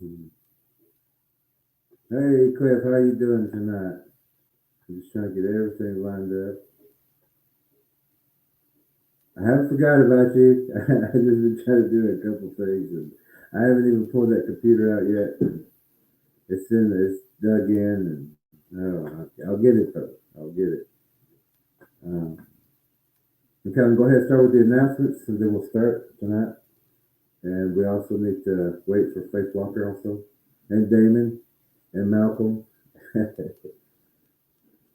Hey Cliff, how you doing tonight? I'm just trying to get everything lined up. I haven't forgot about you. I just been trying to do a couple things, and I haven't even pulled that computer out yet. It's dug in, and I'll get it though. I'll get it. Um, we can go ahead and start with the announcements, and then we'll start tonight. And we also need to wait for Faith Walker also, and Damon, and Malcolm.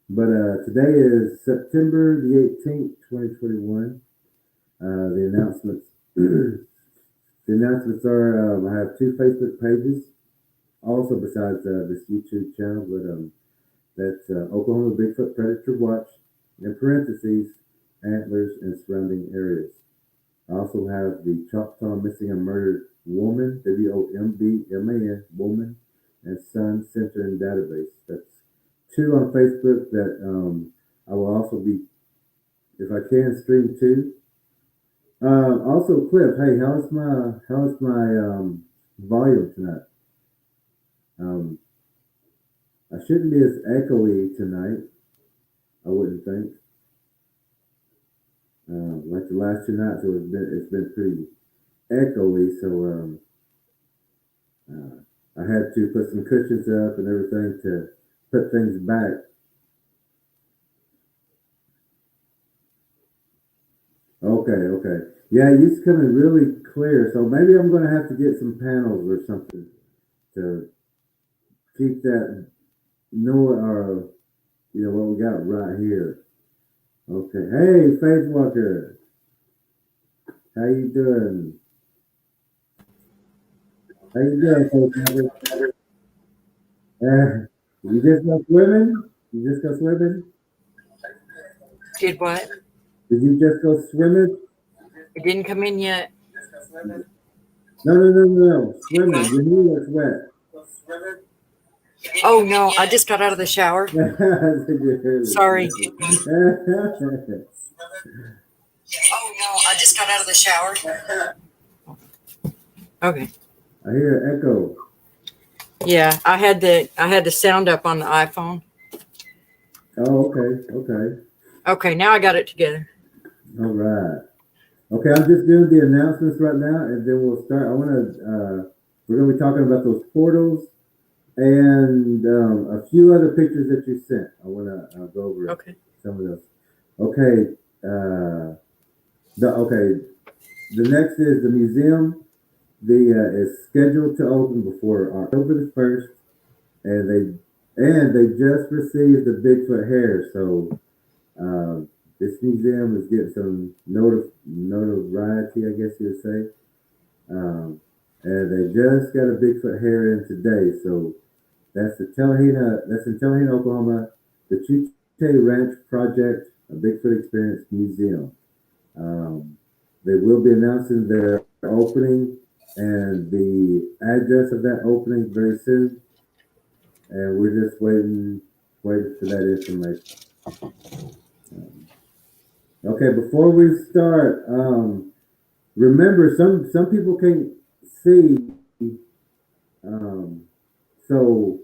But today is September the 18th, 2021. The announcements. The announcements are I have two Facebook pages, also besides this YouTube channel, but that's Oklahoma Bigfoot Predator Watch, in parentheses, antlers and surrounding areas. I also have the Choctaw Missing and Murdered Woman, WOMBMAN, Woman, and Son Center and Database. That's two on Facebook that I will also be, if I can, stream to. Also, Cliff, hey, how's my volume tonight? Um, I shouldn't be as echoey tonight. I wouldn't think. Like the last two nights, it's been pretty echoey. So I had to put some cushions up and everything to put things back. Okay. Yeah, it used to come in really clear. So maybe I'm going to have to get some panels or something to keep that or what we got right here. Okay. Hey, Faith Walker, how you doing? How you doing, Faith Walker? You just go swimming? You just go swimming? Did what? Did you just go swimming? It didn't come in yet. No. Swimming. Your knee looks wet. Oh no, I just got out of the shower. Sorry. Oh no, I just got out of the shower. Okay. I hear an echo. Yeah, I had the sound up on the iPhone. Oh, okay. Okay, now I got it together. All right. Okay, I'm just doing the announcements right now, and then we'll start. We're gonna be talking about those portals and a few other pictures that you sent. I wanna go over some of those. Okay. The next is the museum. Is scheduled to open before October the 1st, and they just received the Bigfoot hair. So this museum is getting some notoriety, I guess you'd say. And they just got a Bigfoot hair in today. So that's in Tellahena, Oklahoma, the Chute Ranch Project, a Bigfoot Experience Museum. They will be announcing their opening and the address of that opening very soon. And we're just waiting for that information. Okay, before we start, remember some people can't see. So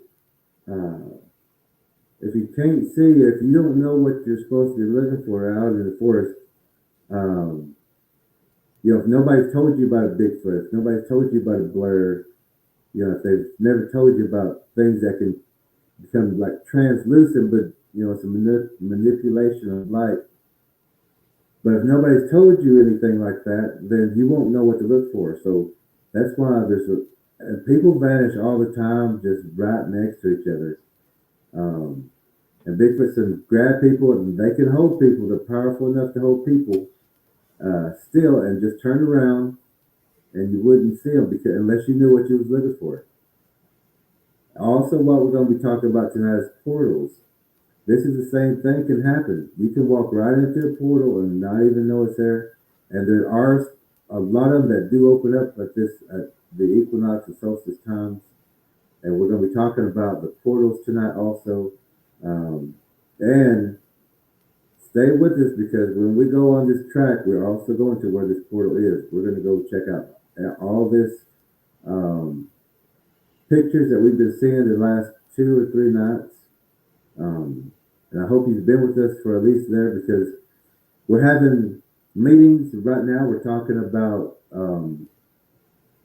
if you can't see, if you don't know what you're supposed to be looking for out in the forest, if nobody's told you about a Bigfoot, if nobody's told you about a blur, if they've never told you about things that can become like translucent, but it's a manipulation of light. But if nobody's told you anything like that, then you won't know what to look for. So that's why and people vanish all the time, just right next to each other. And Bigfoot can grab people, and they can hold people. They're powerful enough to hold people still, and just turn around, and you wouldn't see them unless you knew what you was looking for. Also, what we're going to be talking about tonight is portals. This is the same thing can happen. You can walk right into a portal and not even know it's there. And there are a lot of them that do open up at the equinox and solstice times. And we're going to be talking about the portals tonight also. And stay with us, because when we go on this track, we're also going to where this portal is. We're going to go check out all this pictures that we've been seeing the last 2 or 3 nights. Um, and I hope he's been with us for at least there because we're having meetings right now. We're talking about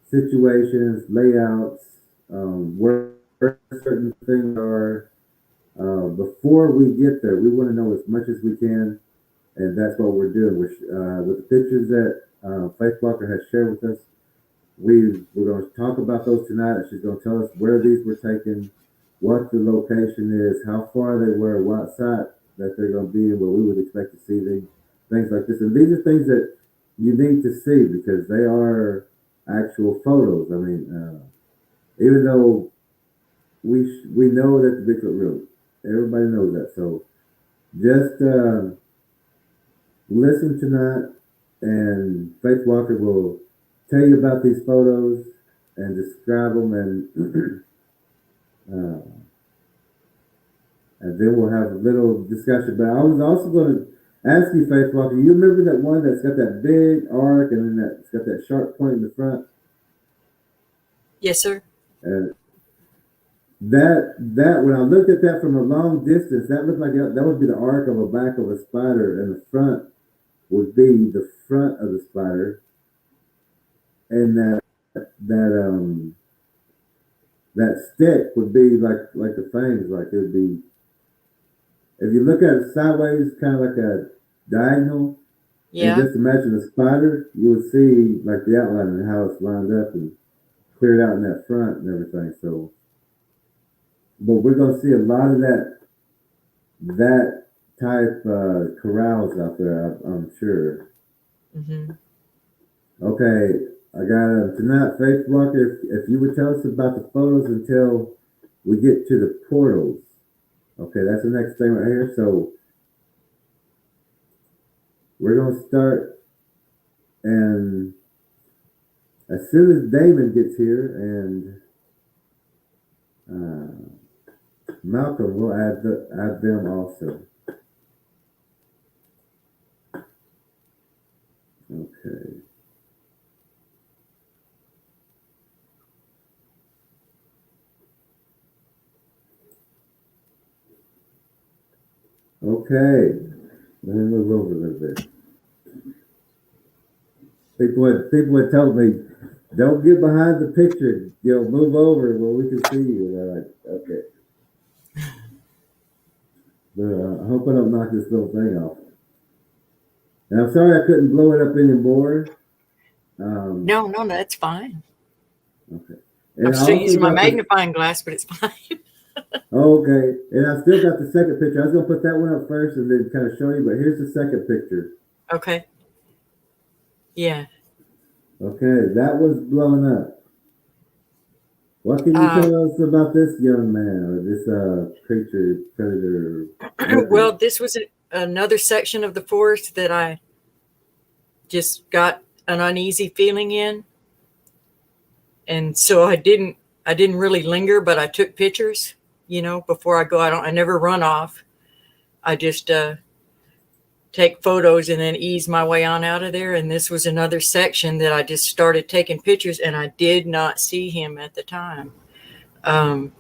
situations, layouts, where certain things are. Before we get there, we want to know as much as we can, and that's what we're doing. With the pictures that Faith Walker has shared with us, we're going to talk about those tonight. She's going to tell us where these were taken, what the location is, how far they were, what site that they're going to be in, where we would expect to see them, things like this. And these are things that you need to see because they are actual photos. I mean, even though we know that the Bigfoot real, everybody knows that. So just listen tonight, and Faith Walker will tell you about these photos and describe them, uh, and then we'll have a little discussion. But I was also going to ask you, Faith Walker, you remember that one that's got that big arc and then that's got that sharp point in the front? Yes, sir. And that when I looked at that from a long distance, that looked like that would be the arc of a back of a spider, and the front would be the front of the spider, and that that stick would be like the fangs, like it would be. If you look at it sideways, kind of like a diagonal, and Yeah. just imagine a spider, you would see like the outline and how it's lined up and cleared out in that front and everything. So, but we're gonna see a lot of that type corrals out there. I'm sure. Mm-hmm. Okay, I got tonight, Faith Walker. If you would tell us about the photos until we get to the portals. Okay, that's the next thing right here. So we're gonna start, and as soon as Damon gets here and Malcolm, we'll add them also. Okay. Okay. Let me move over a little bit. People had told me, don't get behind the picture. Move over where we can see you. And I'm like, okay. But I hope I don't knock this little thing off. And I'm sorry I couldn't blow it up anymore. Um, No, that's fine. okay. I'm And I still also using my got the magnifying glass, but it's fine. okay. And I still got the second picture. I was gonna put that one up first and then kind of show you, but here's the second picture. Okay. Yeah. Okay, that was blown up. What can you Um, tell us about this young man or this creature, predator, whatever? well, this was another section of the forest that I just got an uneasy feeling in, and so I didn't really linger, but I took pictures. Before I go, I never run off. I just take photos and then ease my way on out of there. And this was another section that I just started taking pictures, and I did not see him at the time. Um,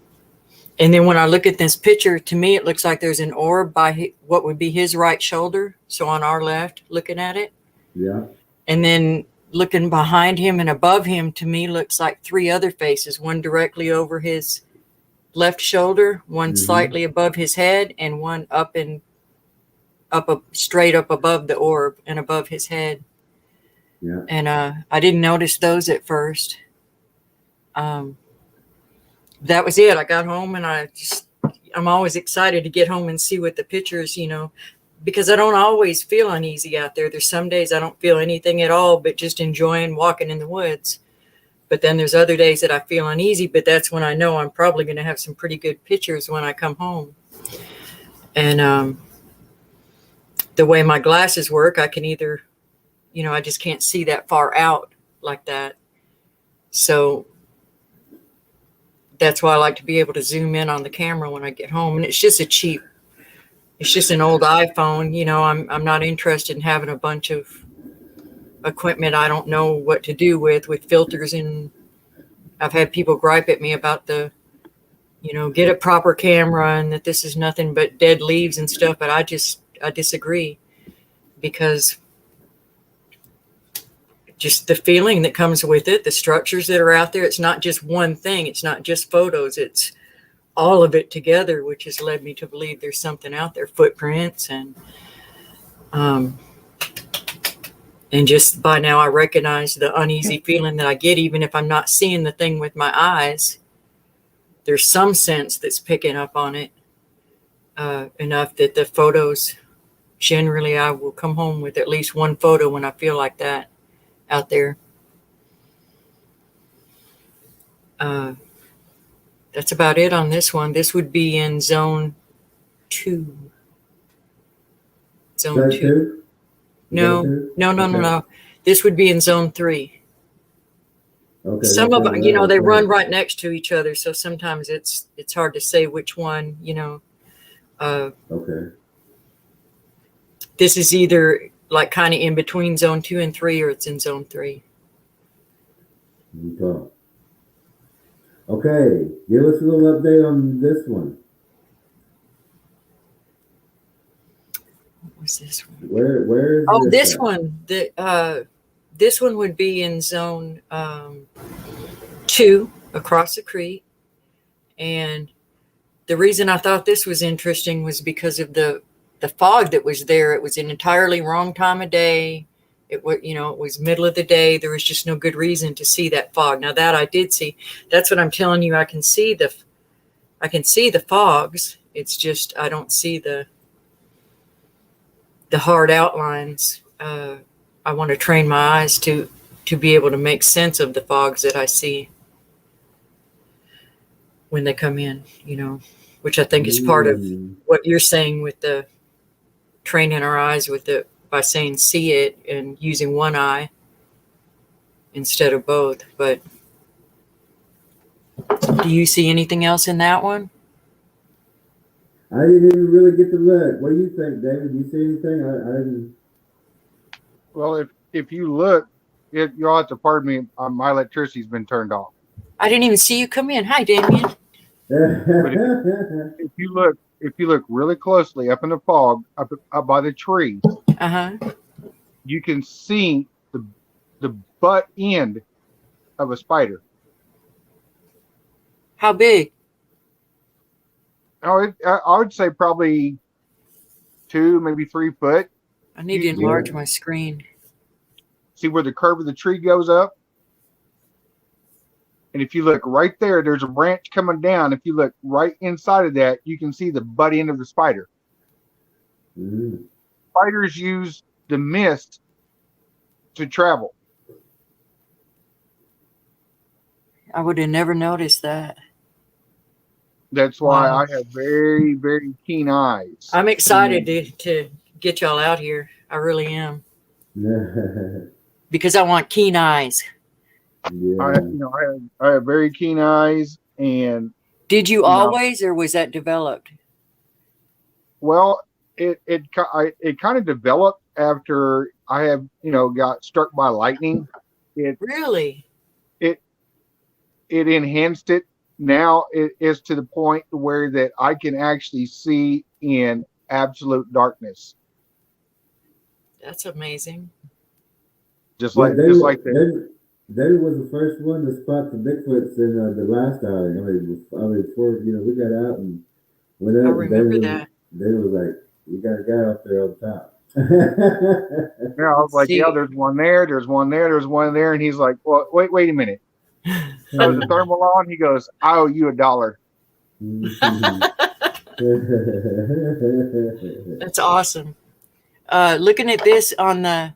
and then when I look at this picture, to me, it looks like there's an orb by what would be his right shoulder. So on our left, looking at it. Yeah. And then looking behind him and above him, to me, looks like three other faces, one directly over his left shoulder, one Mm-hmm. slightly above his head, and one straight up above the orb and above his head. Yeah. And I didn't notice those at first. Um, that was it. I got home and I'm always excited to get home and see what the pictures, because I don't always feel uneasy out there. There's some days I don't feel anything at all, but just enjoying walking in the woods. But then there's other days that I feel uneasy, but that's when I know I'm probably going to have some pretty good pictures when I come home. And the way my glasses work, I can either, I just can't see that far out like that. So that's why I like to be able to zoom in on the camera when I get home. And it's just an old iPhone. I'm not interested in having a bunch of equipment I don't know what to do with filters and I've had people gripe at me about the, get a proper camera and that this is nothing but dead leaves and stuff. But I disagree, because just the feeling that comes with it, the structures that are out there, it's not just one thing. It's not just photos. It's all of it together, which has led me to believe there's something out there, footprints, and just by now I recognize the uneasy feeling that I get, even if I'm not seeing the thing with my eyes. There's some sense that's picking up on it enough that the photos, generally I will come home with at least one photo when I feel like that out there. That's about it on this one. This would be in zone 2. Zone 2. No. This would be in zone 3. Okay. Some of them, they run right next to each other, so sometimes it's hard to say which one. Okay. This is either like kind of in between zone 2 and 3, or it's in zone 3. Okay. Give us a little update on this one. What was this one? Where is this one? This one would be in zone 2 across the creek. And the reason I thought this was interesting was because of the fog that was there. It was an entirely wrong time of day. It was, it was middle of the day. There was just no good reason to see that fog. Now that I did see, that's what I'm telling you. I can see the fogs. It's just, I don't see the hard outlines. I want to train my eyes to be able to make sense of the fogs that I see when they come in, which I think is part of what you're saying with the training our eyes by saying see it and using one eye instead of both. But do you see anything else in that one? I didn't even really get to look. What do you think, David? Do you see anything? I didn't. Well, if you look, you'll have to pardon me. My electricity's been turned off. I didn't even see you come in. Hi, Damien. But if you look really closely up in the fog, up by the tree, you can see the butt end of a spider. How big? Oh, I would say probably 2, maybe 3 foot. I need to enlarge my screen. See where the curve of the tree goes up? And if you look right there, there's a branch coming down. If you look right inside of that, you can see the butt end of the spider. Mm-hmm. Spiders use the mist to travel. I would have never noticed that. That's why I have very, very keen eyes. I'm excited to get y'all out here. I really am. Because I want keen eyes. Yeah. I have very keen eyes. And did you always, or was that developed? Well, it kind of developed after I have got struck by lightning. Really? It enhanced it. Now it is to the point where that I can actually see in absolute darkness. That's amazing. Just like that. David was the first one to spot the Bigfoots in the last outing. Before we got out and went up. I remember that. David was like, "You got a guy up there on top." Yeah, I was like, "Yeah, there's one there. There's one there. There's one there." And he's like, "Well, wait a minute." So the thermal on. He goes, "I owe you $1." That's awesome. Looking at this on the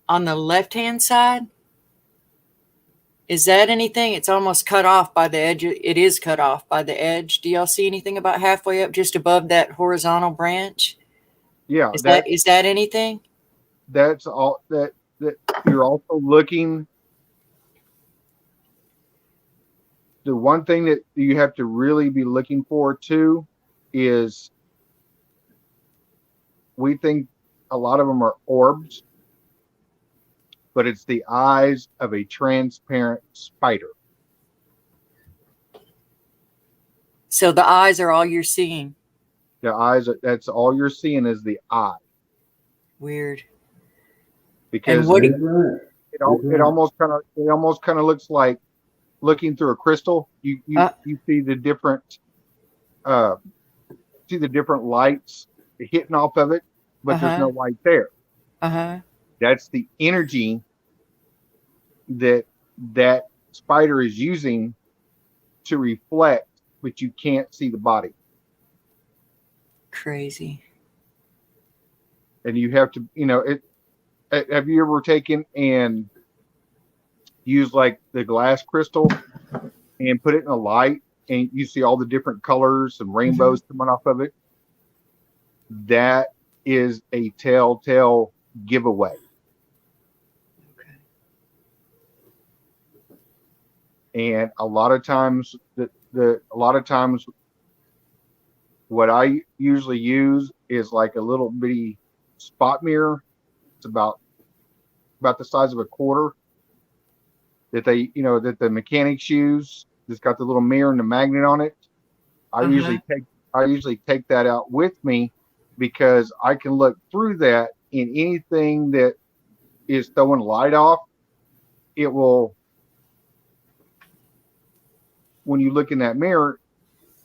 left-hand side, is that anything? It's almost cut off by the edge. It is cut off by the edge. Do y'all see anything about halfway up, just above that horizontal branch? Yeah. Is that anything? That's all. That you're also looking. The one thing that you have to really be looking for too is we think a lot of them are orbs. but it's the eyes of a transparent spider. So the eyes are all you're seeing. The eyes, that's all you're seeing is the eye. Weird. Because what it almost kind of looks like looking through a crystal. You see the different lights hitting off of it, but there's no light there. That's the energy that spider is using to reflect, but you can't see the body. Crazy. And you have to, have you ever taken and used like the glass crystal and put it in a light and you see all the different colors and rainbows coming off of it? That is a telltale giveaway. Okay. And a lot of times what I usually use is like a little bitty spot mirror. It's about the size of a quarter that that the mechanics use. It's got the little mirror and the magnet on it. I usually take that out with me because I can look through that, and anything that is throwing light off, it will, when you look in that mirror,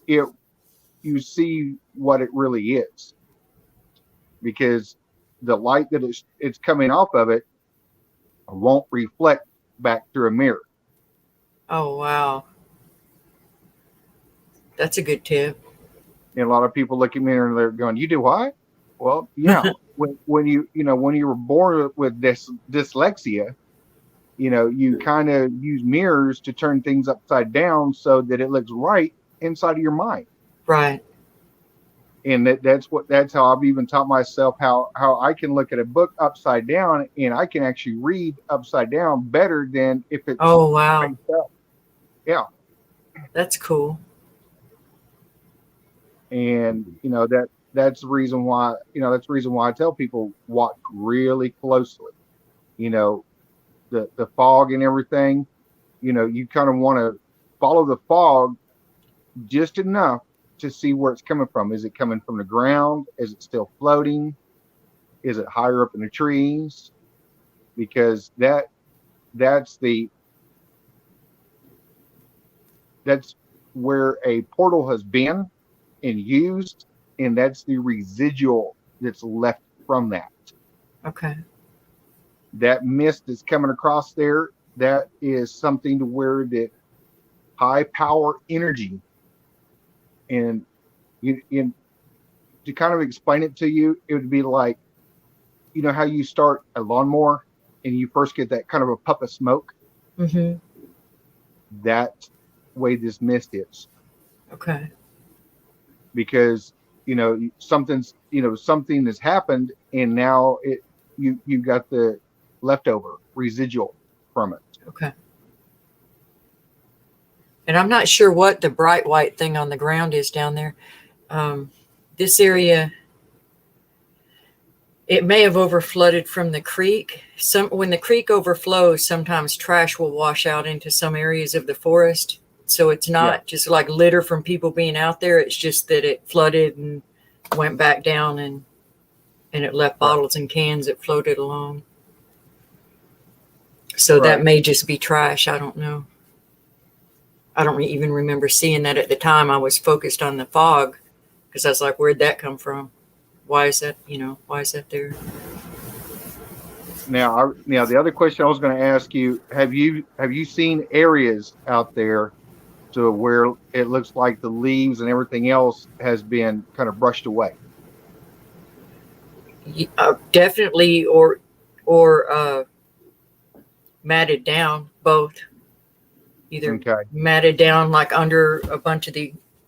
you see what it really is, because the light that it's coming off of it won't reflect back through a mirror. Oh, wow. That's a good tip. And a lot of people look at me and they're going, "You do what?" Well, yeah. when you were born with dyslexia, you kind of use mirrors to turn things upside down so that it looks right inside of your mind. Right. And that's how I've even taught myself how I can look at a book upside down, and I can actually read upside down better than if it's wow. Yeah. That's cool. And that's the reason why I tell people watch really closely. The fog and everything, you kind of want to follow the fog just enough to see where it's coming from. Is it coming from the ground? Is it still floating? Is it higher up in the trees? Because that's where a portal has been and used, and that's the residual that's left from that. Okay. That mist that's coming across there, that is something to where that high power energy. And to kind of explain it to you, it would be like, how you start a lawnmower and you first get that kind of a puff of smoke. Mm-hmm. That way this mist is. Okay. Because something has happened, and now you got the leftover residual from it. Okay. And I'm not sure what the bright white thing on the ground is down there. This area, it may have overflooded from the creek. When the creek overflows, sometimes trash will wash out into some areas of the forest. So it's not just like litter from people being out there. It's just that it flooded and went back down, and it left bottles and cans that floated along. So that may just be trash. I don't know. I don't even remember seeing that at the time. I was focused on the fog because I was like, where'd that come from? Why is that there? Now the other question I was going to ask you, have you seen areas out there to where it looks like the leaves and everything else has been kind of brushed away? Definitely, or matted down, both. Either matted down like under a bunch of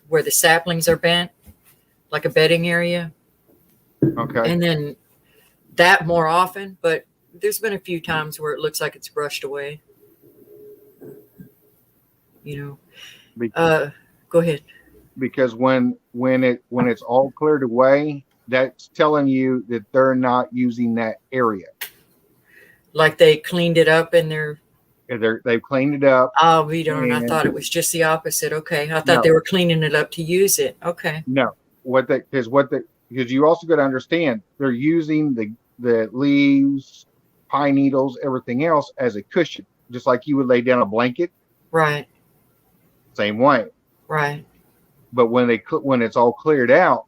where the saplings are bent, like a bedding area. Okay. And then that more often, but there's been a few times where it looks like it's brushed away. Go ahead. Because when it's all cleared away, that's telling you that they're not using that area. Like they cleaned it up in their. They've cleaned it up. Oh, be darned! I And thought it was just the opposite. Okay, I thought no, they were cleaning it up to use it. Okay. no. Because you also got to understand they're using the leaves, pine needles, everything else as a cushion, just like you would lay down a blanket. Right. Same way. Right. But when it's all cleared out,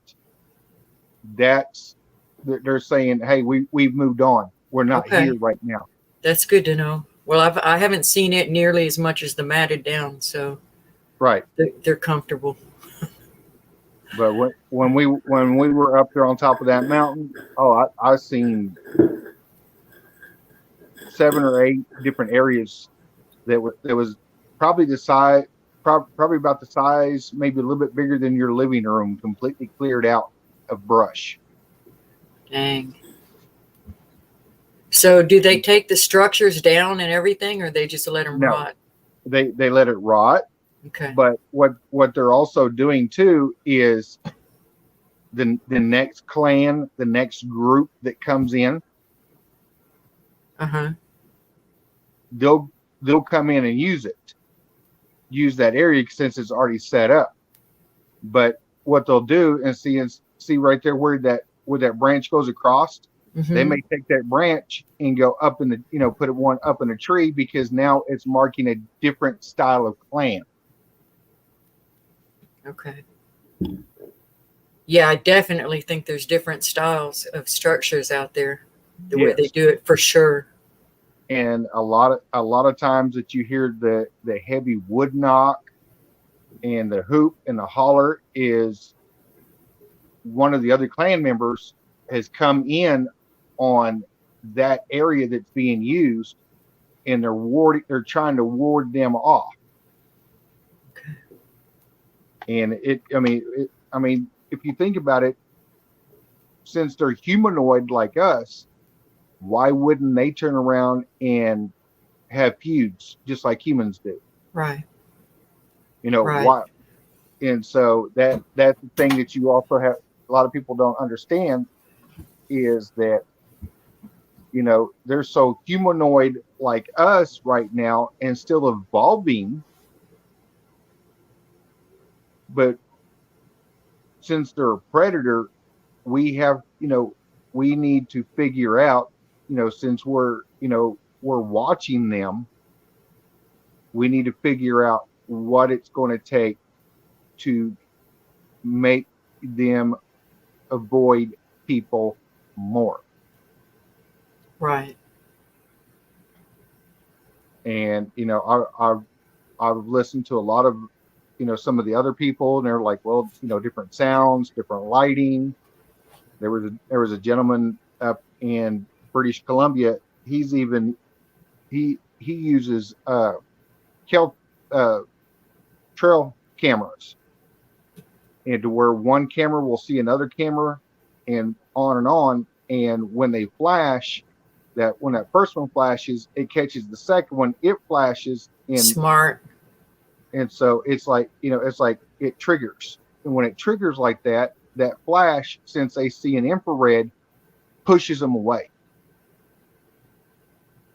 they're saying, hey, we've moved on. We're not here right now. That's good to know. Well, I haven't seen it nearly as much as the matted down, so right, they're comfortable. But when we were up there on top of that mountain, I seen 7 or 8 different areas that was probably the size, probably about the size, maybe a little bit bigger than your living room, completely cleared out of brush. Dang. So do they take the structures down and everything, or they just let them rot? They let it rot. Okay. But what they're also doing too is the next clan, the next group that comes in, they'll come in and use use that area since it's already set up. But what they'll do and see right there where that branch goes across, they may take that branch and go up in the put one up in a tree because now it's marking a different style of clan. Okay. Yeah, I definitely think there's different styles of structures out there. The way they do it, for sure. And a lot of times that you hear the heavy wood knock and the hoop and the holler is one of the other clan members has come in on that area that's being used, and they're trying to ward them off. Okay. And I mean, if you think about it, since they're humanoid like us, why wouldn't they turn around and have feuds just like humans do? Right. Right. Why? And so that's the thing that you also have. A lot of people don't understand is that they're so humanoid like us right now and still evolving, but since they're a predator, we have we need to figure out since we're watching them, we need to figure out what it's going to take to make them avoid people more. Right. And I've listened to a lot of some of the other people, and they're like, well, different sounds, different lighting. There was a gentleman up in British Columbia. He uses trail cameras, and to where one camera will see another camera, and on. And when they flash, when that first one flashes, it catches the second one. It flashes. Smart. And so it's like it triggers. And when it triggers like that flash, since they see an infrared, pushes them away.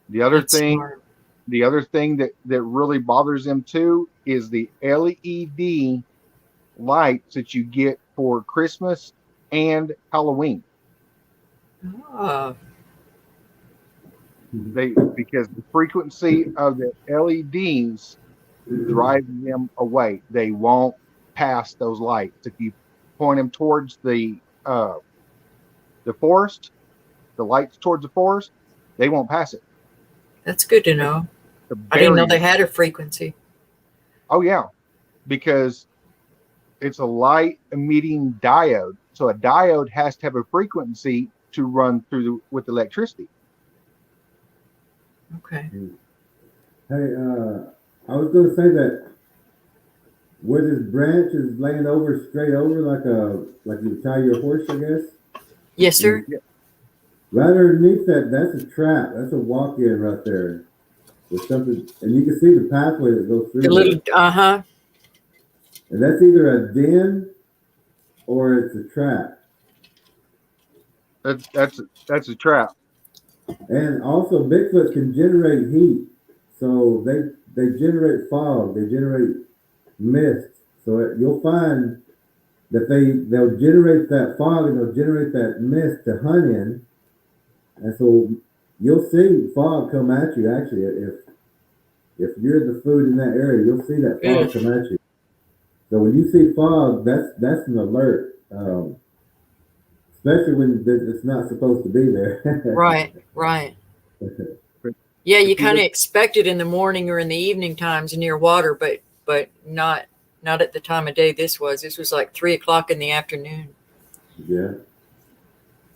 The other thing that really bothers them too is the LED lights that you get for Christmas and Halloween. Because the frequency of the LEDs drive them away. They won't pass those lights. If you point them towards the forest, the lights towards the forest, they won't pass it. That's good to know. I didn't know they had a frequency. Oh yeah, because it's a light emitting diode. So a diode has to have a frequency to run through with electricity. Okay. Hey, I was going to say that where this branch is laying straight over like you tie your horse, I guess. Yes, sir. And right underneath that's a trap. That's a walk-in right there. With something, and you can see the pathway that goes through. The little, And that's either a den or it's a trap. That's a trap. And also, Bigfoot can generate heat, so they generate fog, they generate mist. So you'll find that they'll generate that fog and they'll generate that mist to hunt in, and so you'll see fog come at you. Actually, if you're the food in that area, you'll see that fog come at you. So when you see fog, that's an alert, especially when it's not supposed to be there. Right, right. Yeah, you kind of expect it in the morning or in the evening times near water, but not at the time of day this was. This was like 3 o'clock in the afternoon. Yeah.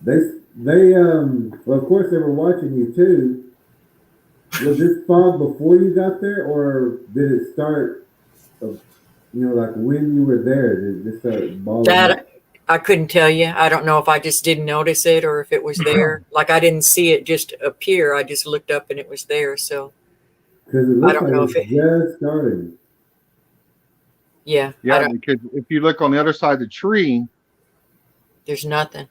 Well, of course they were watching you too. Was this fog before you got there, or did it start? Like when you were there, did it start balling up? That I couldn't tell you. I don't know if I just didn't notice it or if it was there. Like I didn't see it just appear. I just looked up and it was there. So because it looks like it's just starting. Yeah. Yeah, because if you look on the other side of the tree, there's nothing.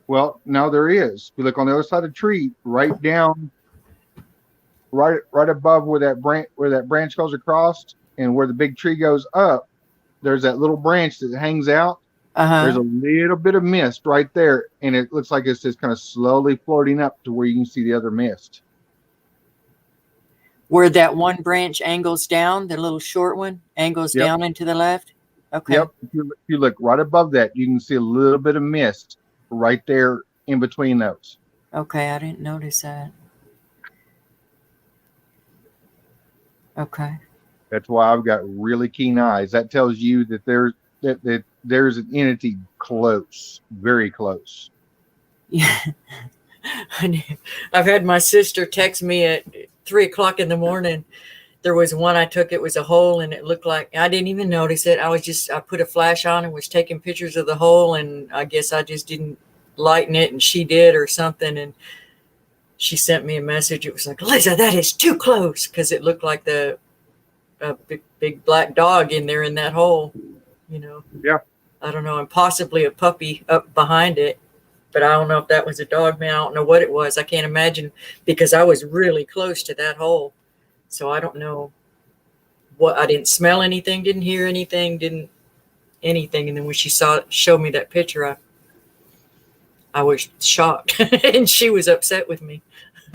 Well, now there is. If you look on the other side of the tree, right down, right above where that branch goes across, and where the big tree goes up, there's that little branch that hangs out. There's a little bit of mist right there, and it looks like it's just kind of slowly floating up to where you can see the other mist. Where that one branch angles down, the little short one angles down and to the left? Okay. Yep. If you look right above that, you can see a little bit of mist right there in between those. Okay, I didn't notice that. Okay. That's why I've got really keen eyes. That tells you that there's an entity close, very close. Yeah. I've had my sister text me at 3 o'clock in the morning. There was one I took, it was a hole, and it looked like, I didn't even notice it. I put a flash on and was taking pictures of the hole, and I guess I just didn't lighten it, and she did or something. And she sent me a message. It was like, Liza, that is too close, because it looked like a big black dog in there in that hole, Yeah. I don't know, and possibly a puppy up behind it. But I don't know if that was a dog, man. I don't know what it was. I can't imagine, because I was really close to that hole. So I don't know what, I didn't smell anything, didn't hear anything, didn't anything. And then when she showed me that picture, I was shocked and she was upset with me.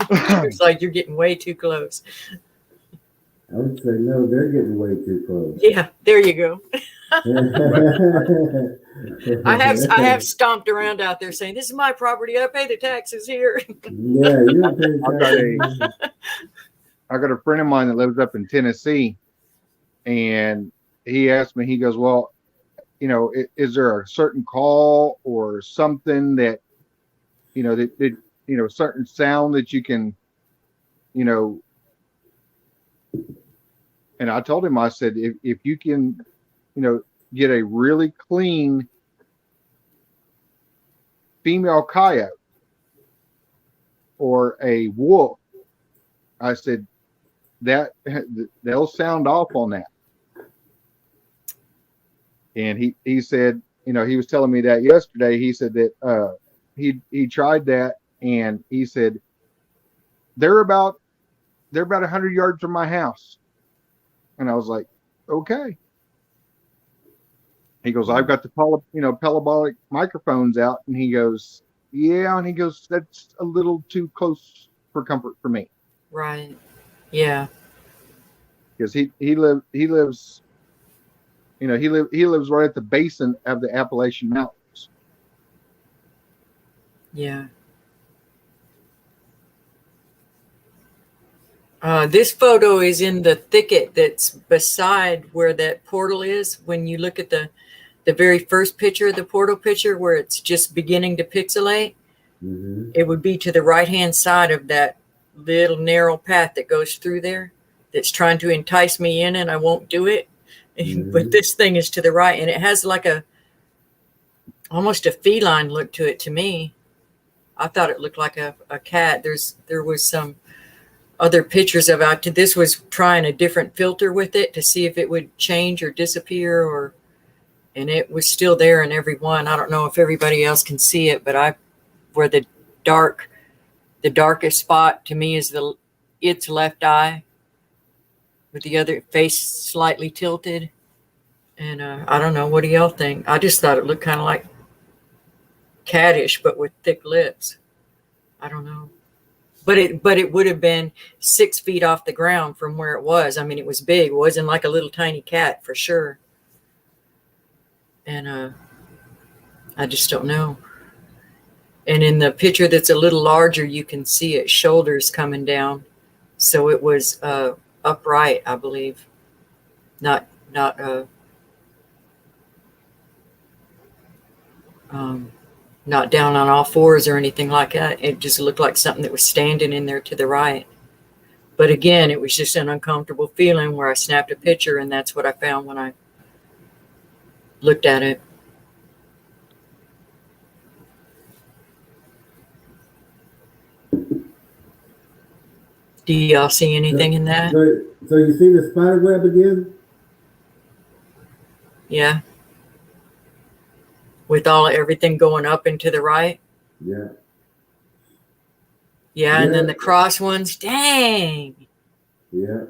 She was like, you're getting way too close. I would say, no, they're getting way too close. Yeah, there you go. I have stomped around out there saying, this is my property. I pay the taxes here. Yeah, you don't pay taxes. I got a friend of mine that lives up in Tennessee, and he asked me, he goes, well, is there a certain call or something that, certain sound that you can, and I told him, I said, if you can, get a really clean female coyote or a wolf, I said, that they'll sound off on that. And he said, he was telling me that yesterday. He said that he tried that, and he said they're about 100 yards from my house. And I was like, okay. He goes, I've got the parabolic microphones out, and he goes, yeah, and he goes, that's a little too close for comfort for me. Right. Yeah. Because he lives right at the basin of the Appalachian Mountains. Yeah. This photo is in the thicket that's beside where that portal is. When you look at the very first picture, the portal picture, where it's just beginning to pixelate, it would be to the right-hand side of that little narrow path that goes through there that's trying to entice me in, and I won't do it. But this thing is to the right, and it has like almost a feline look to it to me. I thought it looked like a cat. There was some other pictures of it. This was trying a different filter with it to see if it would change or disappear, and it was still there in every one. I don't know if everybody else can see it, but where the The darkest spot to me is its left eye, with the other face slightly tilted. And I don't know. What do y'all think? I just thought it looked kind of like cattish, but with thick lips. I don't know. But it would have been 6 feet off the ground from where it was. I mean, it was big. It wasn't like a little tiny cat for sure. And I just don't know. And in the picture that's a little larger, you can see its shoulders coming down. So it was upright, I believe. Not down on all fours or anything like that. It just looked like something that was standing in there to the right. But again, it was just an uncomfortable feeling where I snapped a picture, and that's what I found when I looked at it. Do y'all see anything in that? So you see the spider web again? Yeah. With everything going up and to the right? Yeah. Yeah, and then the cross ones, dang. Yeah.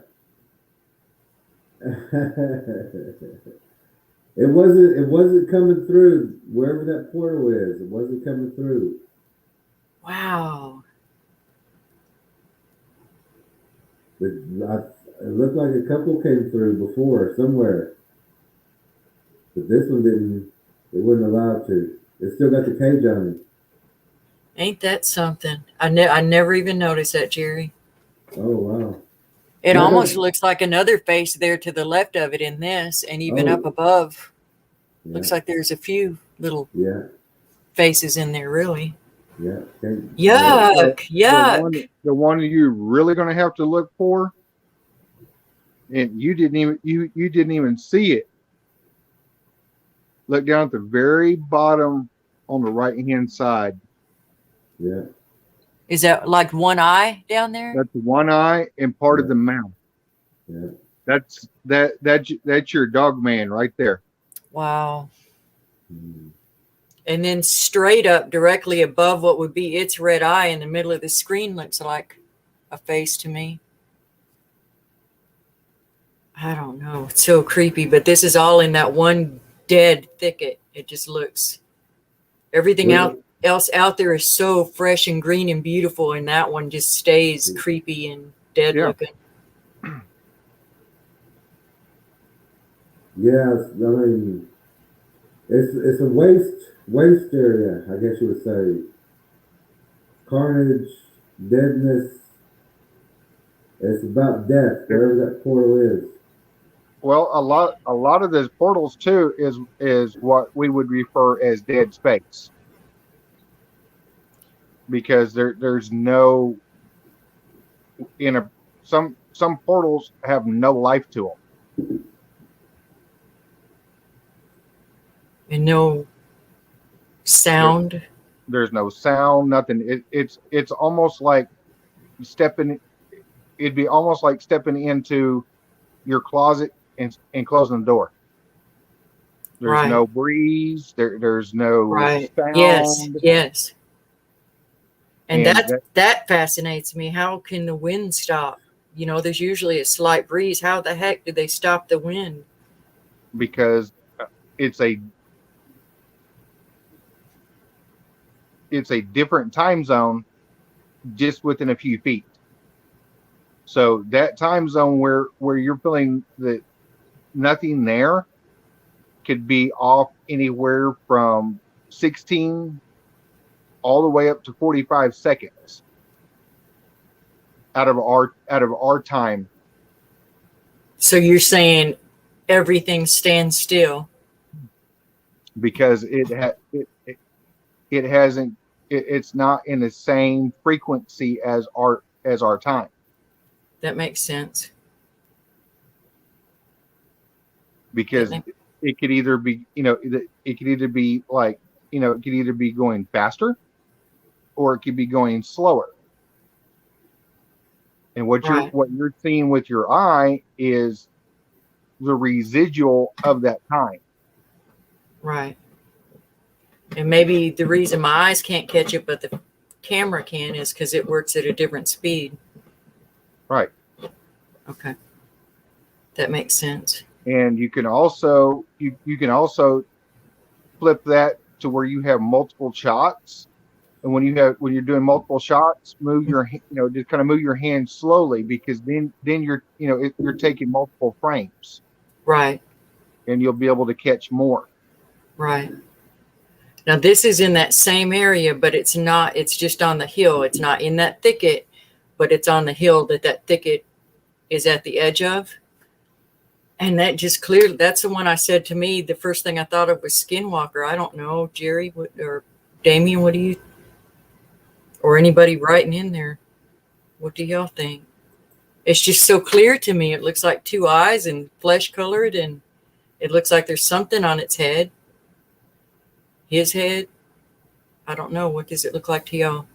It wasn't coming through wherever that portal is. It wasn't coming through. Wow. It looked like a couple came through before somewhere. But this one didn't. It wasn't allowed to. It still got the cage on it. Ain't that something? I never even noticed that, Jerry. Oh, wow. It almost looks like another face there to the left of it in this, and even up above. Yeah. Looks like there's a few little faces in there, really. Yeah. Yuck. The one you're really going to have to look for, and you didn't even see it. Look down at the very bottom on the right-hand side. Yeah. Is that like one eye down there? That's one eye and part of the mouth. Yeah. That's your dog man right there. Wow. And then straight up directly above what would be its red eye in the middle of the screen looks like a face to me. I don't know. It's so creepy, but this is all in that one dead thicket. It just looks, everything else out there is so fresh and green and beautiful, and that one just stays creepy and dead looking. Yeah, I mean, it's a waste area, I guess you would say. Carnage, deadness. It's about death wherever that portal is. Well, a lot of those portals too is what we would refer as dead space, because there's no some portals have no life to them, and no sound. There's no sound, nothing. It's almost like stepping. It'd be almost like stepping into your closet and closing the door. There's no breeze. There's no sound. Yes. And that fascinates me. How can the wind stop? You know, there's usually a slight breeze. How the heck do they stop the wind? Because it's a different time zone just within a few feet. So that time zone where you're feeling that nothing there could be off anywhere from 16 all the way up to 45 seconds out of our time. So you're saying everything stands still because it's not in the same frequency as our time. That makes sense. Because it could either be, it could either be like, it could either be going faster or it could be going slower. And what you're seeing with your eye is the residual of that time. Right. And maybe the reason my eyes can't catch it, but the camera can is because it works at a different speed. Right. Okay. That makes sense. And you can also you can also flip that to where you have multiple shots. And when you're doing multiple shots, move your just kind of move your hand slowly, because then you're you're taking multiple frames, Right. and you'll be able to catch more. Right. Now this is in that same area, but it's not. It's just on the hill. It's not in that thicket, but it's on the hill that thicket is at the edge of. And that just clearly, that's the one I said to me. The first thing I thought of was Skinwalker. I don't know, Jerry or Damien. What do you, or anybody writing in there? What do y'all think? It's just so clear to me. It looks like two eyes and flesh colored, and it looks like there's something on its head. His head. I don't know. What does it look like to y'all?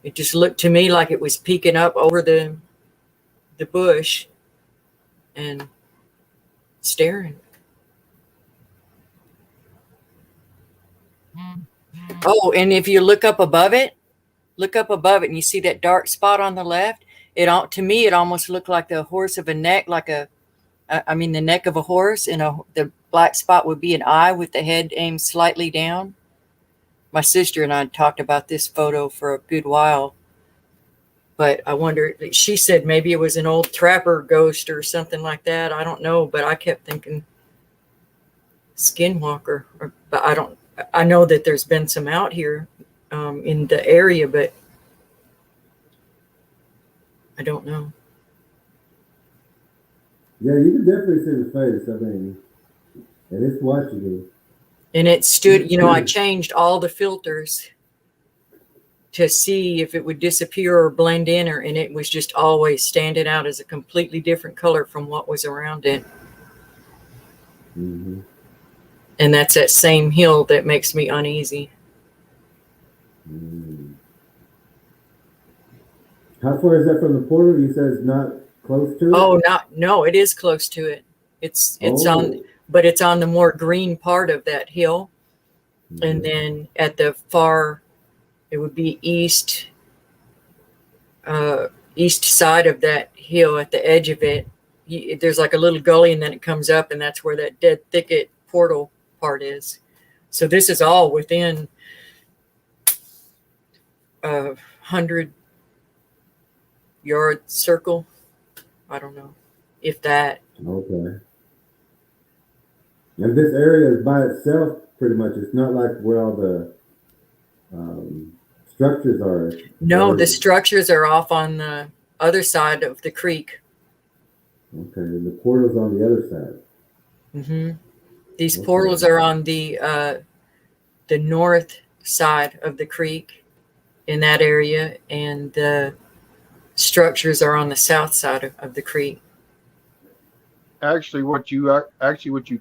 It just looked to me like it was peeking up over the bush and staring. Oh, and if you look up above it, and you see that dark spot on the left, to me it almost looked like the horse of a neck, the neck of a horse, and the black spot would be an eye with the head aimed slightly down. My sister and I talked about this photo for a good while, but I wonder, she said maybe it was an old trapper ghost or something like that. I don't know, but I kept thinking Skinwalker. But I know that there's been some out here in the area, but I don't know. Yeah, you can definitely see the face. I mean, and it's watching you. And it stood, I changed all the filters to see if it would disappear or blend in, and it was just always standing out as a completely different color from what was around it. Mm-hmm. And that's that same hill that makes me uneasy. Mm. How far is that from the portal? You said it's not close to it? Oh, no, it is close to it. It's but it's on the more green part of that hill. Mm-hmm. And then at the far, it would be east side of that hill, at the edge of it, there's like a little gully, and then it comes up, and that's where that dead thicket portal part is. So this is all within 100-yard circle. I don't know if that. Okay. And this area is by itself, pretty much. It's not like where all the structures are. No, the structures are off on the other side of the creek. Okay, and the portal's on the other side. Mm-hmm. These portals are on the north side of the creek in that area, and the structures are on the south side of the creek. Actually, what you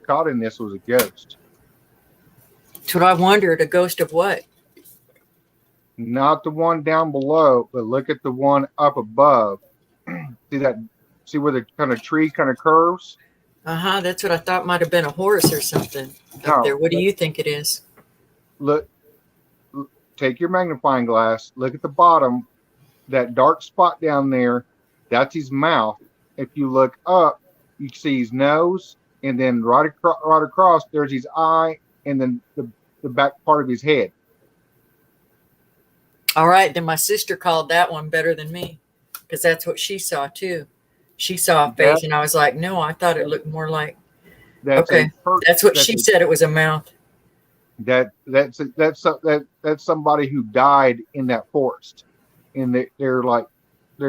caught in this was a ghost. That's what I wondered. A ghost of what? Not the one down below, but look at the one up above. See that? See where the kind of tree kind of curves? That's what I thought might have been a horse or something up there. What do you think it is? Look, take your magnifying glass. Look at the bottom. That dark spot down there, that's his mouth. If you look up, you see his nose, and then right across, there's his eye, and then the back part of his head. All right, then my sister called that one better than me, because that's what she saw too. She saw a face, and I was like, no, I thought it looked more like. That's what she said. It was a mouth. That's somebody who died in that forest, and they're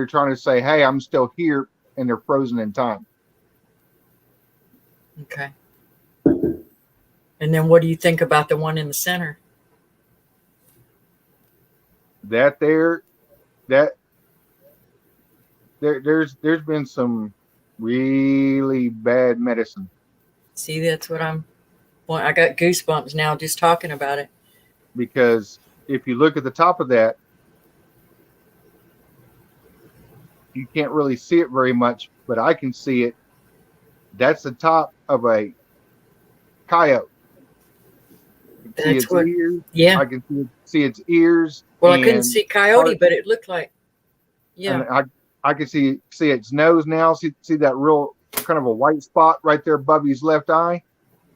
trying to say, hey, I'm still here, and they're frozen in time. Okay. And then what do you think about the one in the center? There's been some really bad medicine. See, that's what I got goosebumps now just talking about it. Because if you look at the top of that, you can't really see it very much, but I can see it. That's the top of a coyote. See That's its what. ears. Yeah. I can see its ears. Well, I couldn't see coyote, but it looked like. And Yeah. I can see its nose now. See that real kind of a white spot right there above his left eye.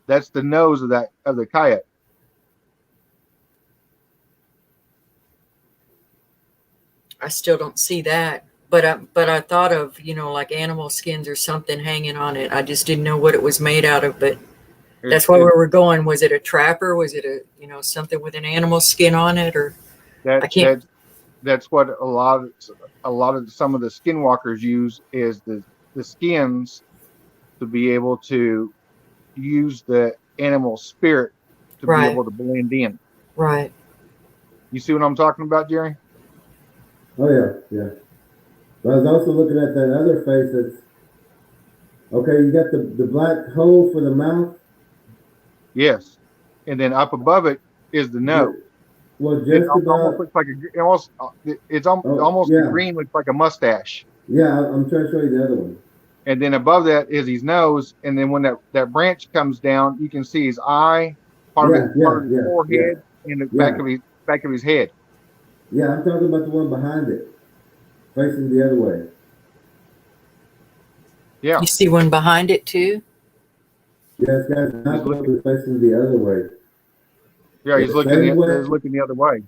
That's the nose of the coyote. I still don't see that. But I thought of, like animal skins or something hanging on it. I just didn't know what it was made out of, but that's why we were going. Was it a trapper? Was it something with an animal skin on it? Or I can't. That's what a lot of some of the skinwalkers use is the skins to be able to use the animal spirit to be Right. able to blend in. Right. You see what I'm talking about, Jerry? Oh yeah, yeah. But I was also looking at that other face that's okay, you got the black hole for the mouth. Yes. And then up above it is the nose. Well, It just almost about. looks like it's Oh almost the yeah, green looks like a mustache. yeah. I'm trying to show you the other one. And then above that is his nose. And then when that branch comes down, you can see his eye, part Yeah, of his yeah, forehead, and the yeah, back of his head. yeah. I'm talking about the one behind it, facing the other way. Yeah. You see one behind it too? Yeah, this guy's He's mouth looking is facing the other way. Yeah, The same way. he's looking the other way.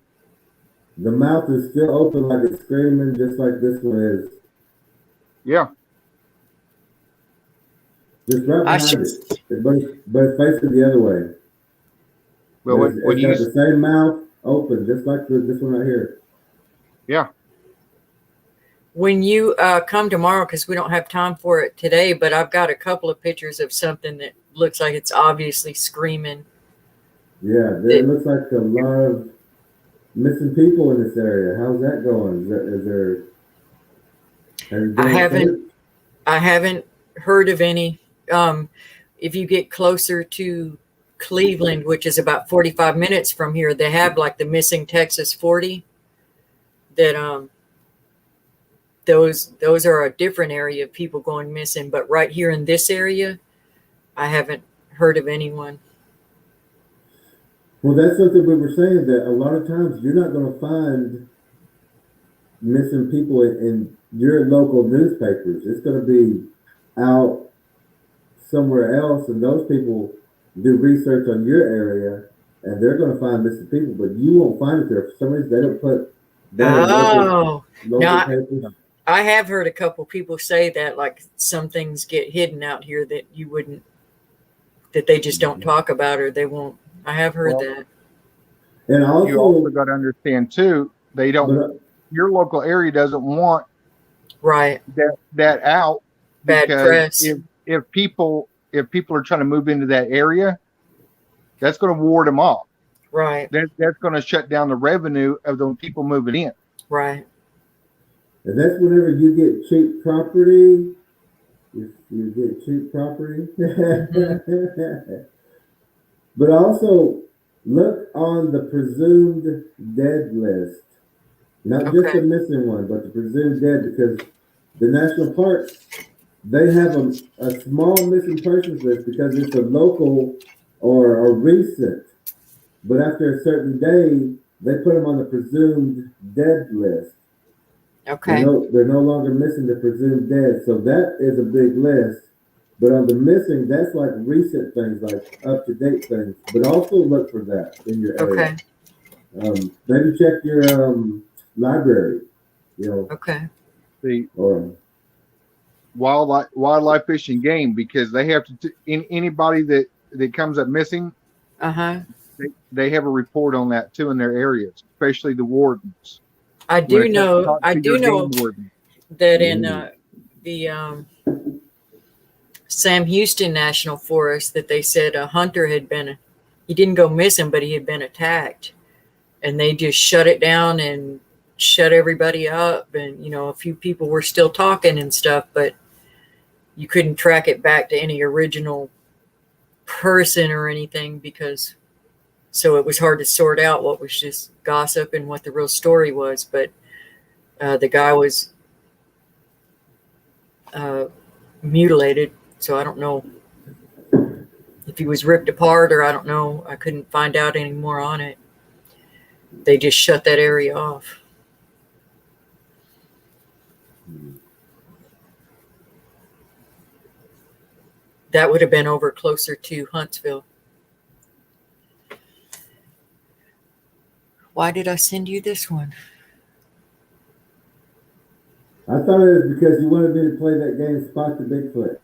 The mouth is still open, like it's screaming, just like this one is. Yeah. Just right I behind should. it, but it's facing the other way. Well, But when it's you got the same mouth open, just like this one right here. yeah. When you come tomorrow, because we don't have time for it today, but I've got a couple of pictures of something that looks like it's obviously screaming. Yeah, it looks like a lot of missing people in this area. How's that going? Is there have you I done a search? haven't heard of any. If you get closer to Cleveland, which is about 45 minutes from here, they have like the Missing Texas 40. That those are a different area of people going missing. But right here in this area, I haven't heard of anyone. Well, that's something we were saying, that a lot of times you're not going to find missing people in your local newspapers. It's going to be out somewhere else, and those people do research on your area, and they're going to find missing people, but you won't find it there. For some reason, they don't put that in Oh, local now papers. I have heard a couple people say that, like some things get hidden out here that you wouldn't, that they just don't talk about, or they won't. I have heard that. And You also also, got to understand too, they don't. but, Your local area doesn't want Right. that out, Bad because press. if people are trying to move into that area, that's going to ward them off. Right. That's going to shut down the revenue of the people moving in. Right. and that's whenever you get cheap property. If you get cheap property. But also, look on the presumed dead list. Not just the missing one, but the presumed dead, because the national parks, they have a small missing persons list because it's a local or a recent. But after a certain day, they put them on the presumed dead list. Okay. They're no longer missing the presumed dead. So that is a big list. But on the missing, that's like recent things, like up-to-date things. But also look for that in your area. Okay. Maybe check your library. Okay. The Or wildlife fish and game, because they have to anybody that comes up missing, they have a report on that too in their areas, especially the wardens. I do know that in the Sam Houston National Forest, that they said a hunter he didn't go missing, but he had been attacked, and they just shut it down and shut everybody up. And, a few people were still talking and stuff, but you couldn't track it back to any original person or anything, so it was hard to sort out what was just gossip and what the real story was. But the guy was mutilated, so I don't know. if he was ripped apart, or I don't know. I couldn't find out any more on it. They just shut that area off. That would have been over closer to Huntsville. Why did I send you this one? I thought it was because you wanted me to play that game, Spot the Bigfoot.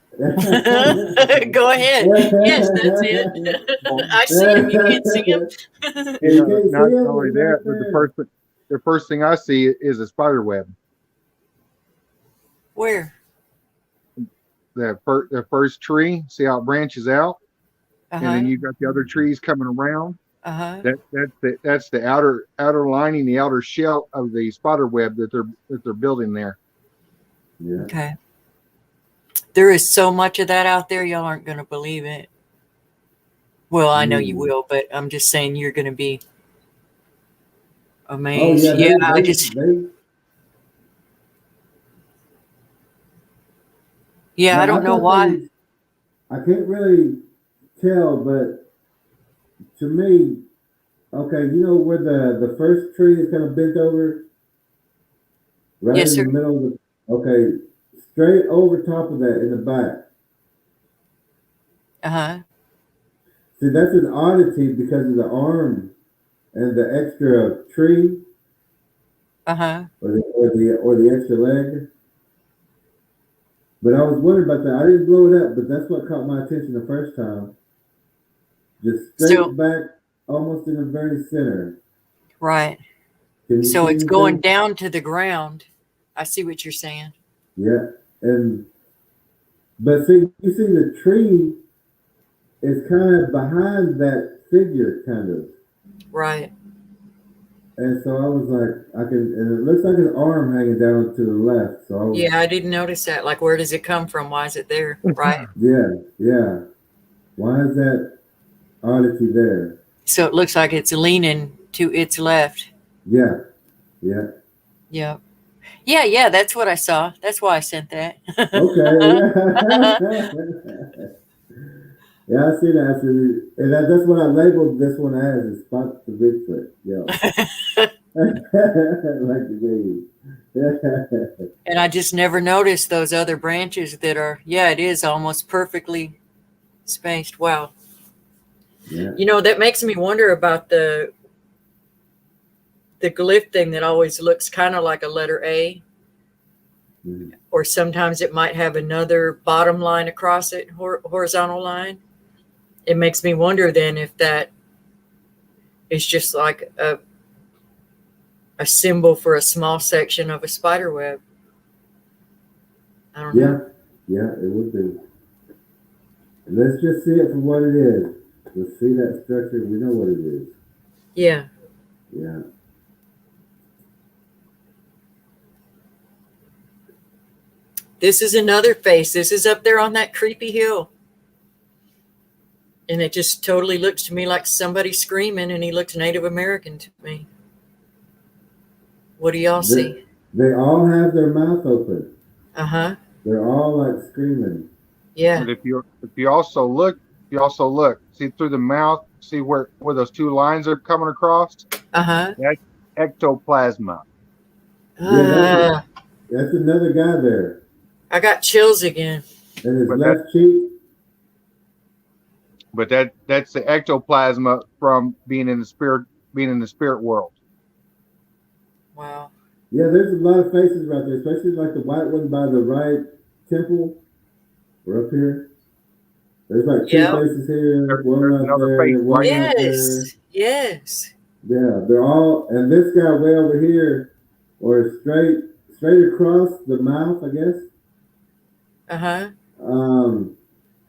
Go ahead. Yes, that's it. I see him. You can't see him. You can't see Not him? only He's that, right but there. the first thing I see is a spider web. Where? The first tree, see how it branches out, and then Uh-huh. you've got the other trees coming around. Uh-huh. That's the outer lining, the outer shell of the spider web that they're building there. Yeah. Okay. There is so much of that out there, y'all aren't going to believe it. Well, I know you will, but I'm just saying you're going to be amazed. Oh yeah, I don't know why. I can't really tell, but to me, okay, you know where the first tree is kind of bent over, right Yes, in sir. the middle of the. Okay, straight over top of that in the back. Uh-huh. See, that's an oddity because of the arm and the extra tree, Uh-huh. or the extra leg. But I was wondering about that. I didn't blow it up, but that's what caught my attention the first time. Just So, straight back, almost in the very center. right. Can you So see it's going anything? down to the ground. I see what you're saying. Yeah, but see, you see the tree is kind of behind that figure, kind of. Right. And so I was like, and it looks like an arm hanging down to the left. So I was, Yeah, I didn't notice that. Like, where does it come from? Why is it there? Right. yeah. Why is that oddity there? So it looks like it's leaning to its left. Yeah. Yeah. Yeah, that's what I saw. That's why I sent that. Okay. Yeah, I see that. And that's what I labeled this one as, is Spot the Bigfoot. Yeah. Like the game. And I just never noticed those other branches that are, it is almost perfectly spaced. Wow. Yeah. You know, that makes me wonder about the glyph thing that always looks kind of like a letter A. Mm-hmm. Or sometimes it might have another bottom line across it, horizontal line. It makes me wonder then if that is just like a symbol for a small section of a spider web. I don't know. Yeah, it would be. Let's just see it for what it is. Let's see that structure. We know what it is. Yeah. Yeah. This is another face. This is up there on that creepy hill. And it just totally looks to me like somebody screaming, and he looks Native American to me. What do y'all see? They all have their mouth open. Uh-huh. They're all like screaming. Yeah. But if you also look, see through the mouth, see where those two lines are coming across? Uh-huh. That's ectoplasma. Yeah, that's another guy there. I got chills again. And his left cheek. But that's the ectoplasma from being in the spirit world. Wow. Yeah, there's a lot of faces right there, especially like the white one by the right temple. We're up here. There's like two faces here, one right there, one right there. Yes. Yeah, they're all, and this guy way over here, or straight across the mouth, I guess. Uh-huh.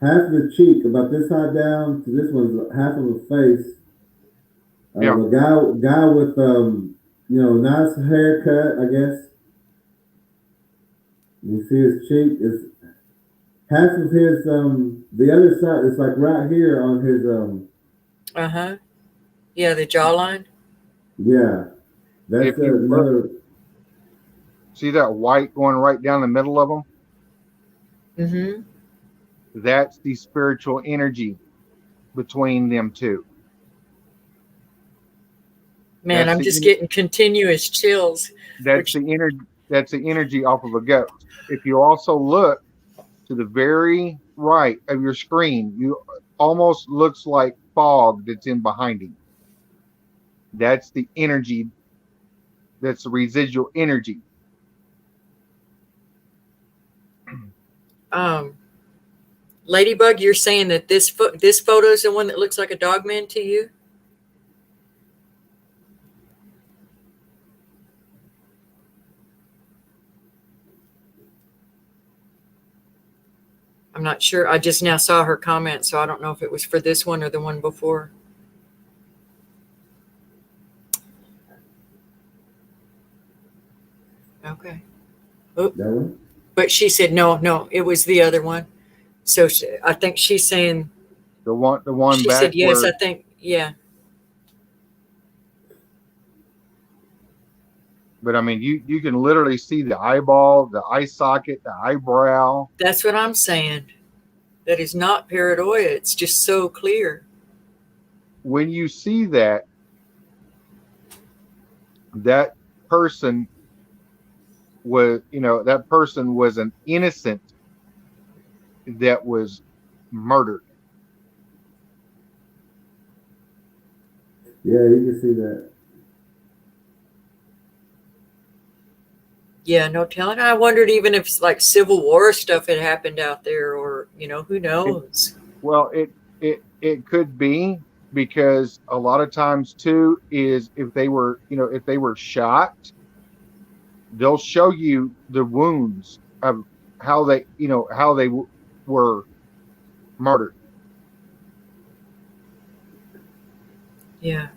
Half of the cheek, about this high down to this one's half of a face. A guy with nice haircut, I guess. You see his cheek is half of his the other side is like right here on his Uh-huh. Yeah, the jawline. Yeah. That's another. See that white going right down the middle of them? Mm-hmm. That's the spiritual energy between them two. Man, That's I'm just getting continuous chills. That's the energy. That's the energy off of a ghost. If you also look to the very right of your screen, you almost looks like fog that's in behind him. That's the energy. That's the residual energy. Ladybug, you're saying that this photo is the one that looks like a dog man to you? I'm not sure. I just now saw her comment, so I don't know if it was for this one or the one before. Okay. That one? But she said no, it was the other one. So I think she's saying The one she back said yes. where, I think yeah. but I mean, you can literally see the eyeball, the eye socket, the eyebrow. That's what I'm saying. That is not pareidoia. It's just so clear. When you see that, that person was, that person was an innocent that was murdered. Yeah, you can see that. Yeah, no telling. I wondered even if like Civil War stuff had happened out there, or who knows. It could be, because a lot of times too is if they were shot, they'll show you the wounds of how they were murdered. Yeah.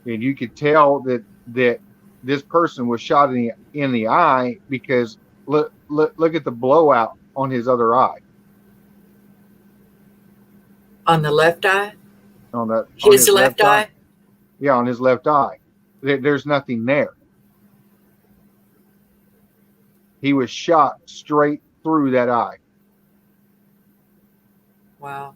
And you could tell that this person was shot in the eye, because look at the blowout on his other eye. On the left eye? On his left eye? Yeah, on his left eye. There's nothing there. He was shot straight through that eye. Wow.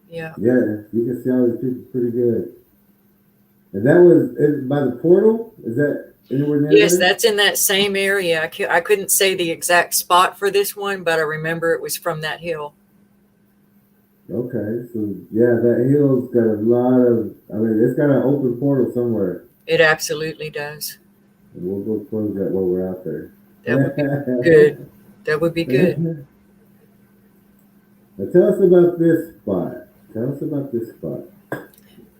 Yeah. Yeah, you can see all these people pretty good. And that was by the portal? Is that anywhere near Yes, there? that's in that same area. I couldn't say the exact spot for this one, but I remember it was from that hill. Okay, so yeah, that hill's got a lot of, it's got an open portal somewhere. It absolutely does. And we'll go close that while we're out there. That would be good. That would be good. Now tell us about this spot. Tell us about this spot.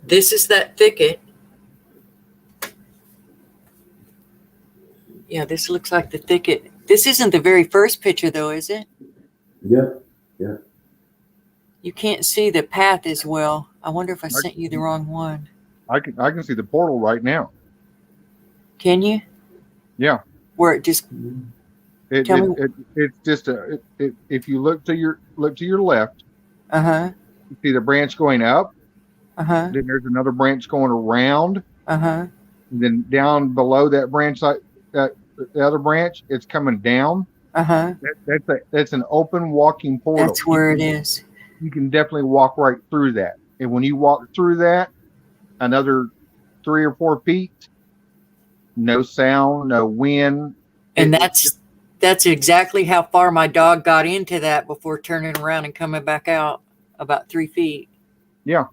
This is that thicket. Yeah, this looks like the thicket. This isn't the very first picture, though, is it? Yep. Yeah. You can't see the path as well. I wonder if I sent you the wrong one. I can see the portal right now. Can you? Yeah. Where it just it's just if you look to your left, you see the branch going up. Then there's another branch going around. And then down below that branch, like that, the other branch, it's coming down. That's an open walking portal. That's where it is. You can definitely walk right through that. And when you walk through that, another 3 or 4 feet, no sound, no wind. And that's exactly how far my dog got into that before turning around and coming back out, about 3 feet. Yeah.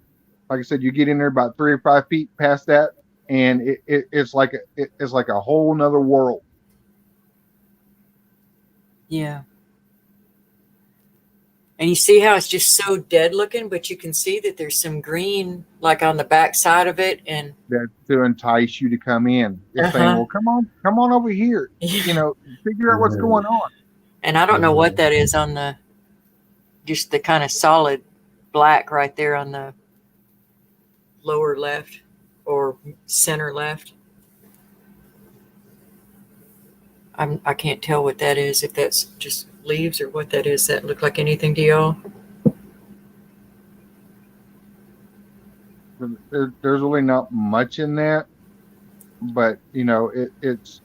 Like I said, you get in there about 3 or 5 feet past that, and it's like a whole nother world. Yeah. And you see how it's just so dead looking, but you can see that there's some green like on the back side of it. And that's to entice you to come in. It's saying, well, come on over here. Figure out what's going on. And I don't know what that is on just the kind of solid black right there on the lower left or center left. I can't tell what that is, if that's just leaves or what that is. That look like anything to y'all? There's really not much in that. but it's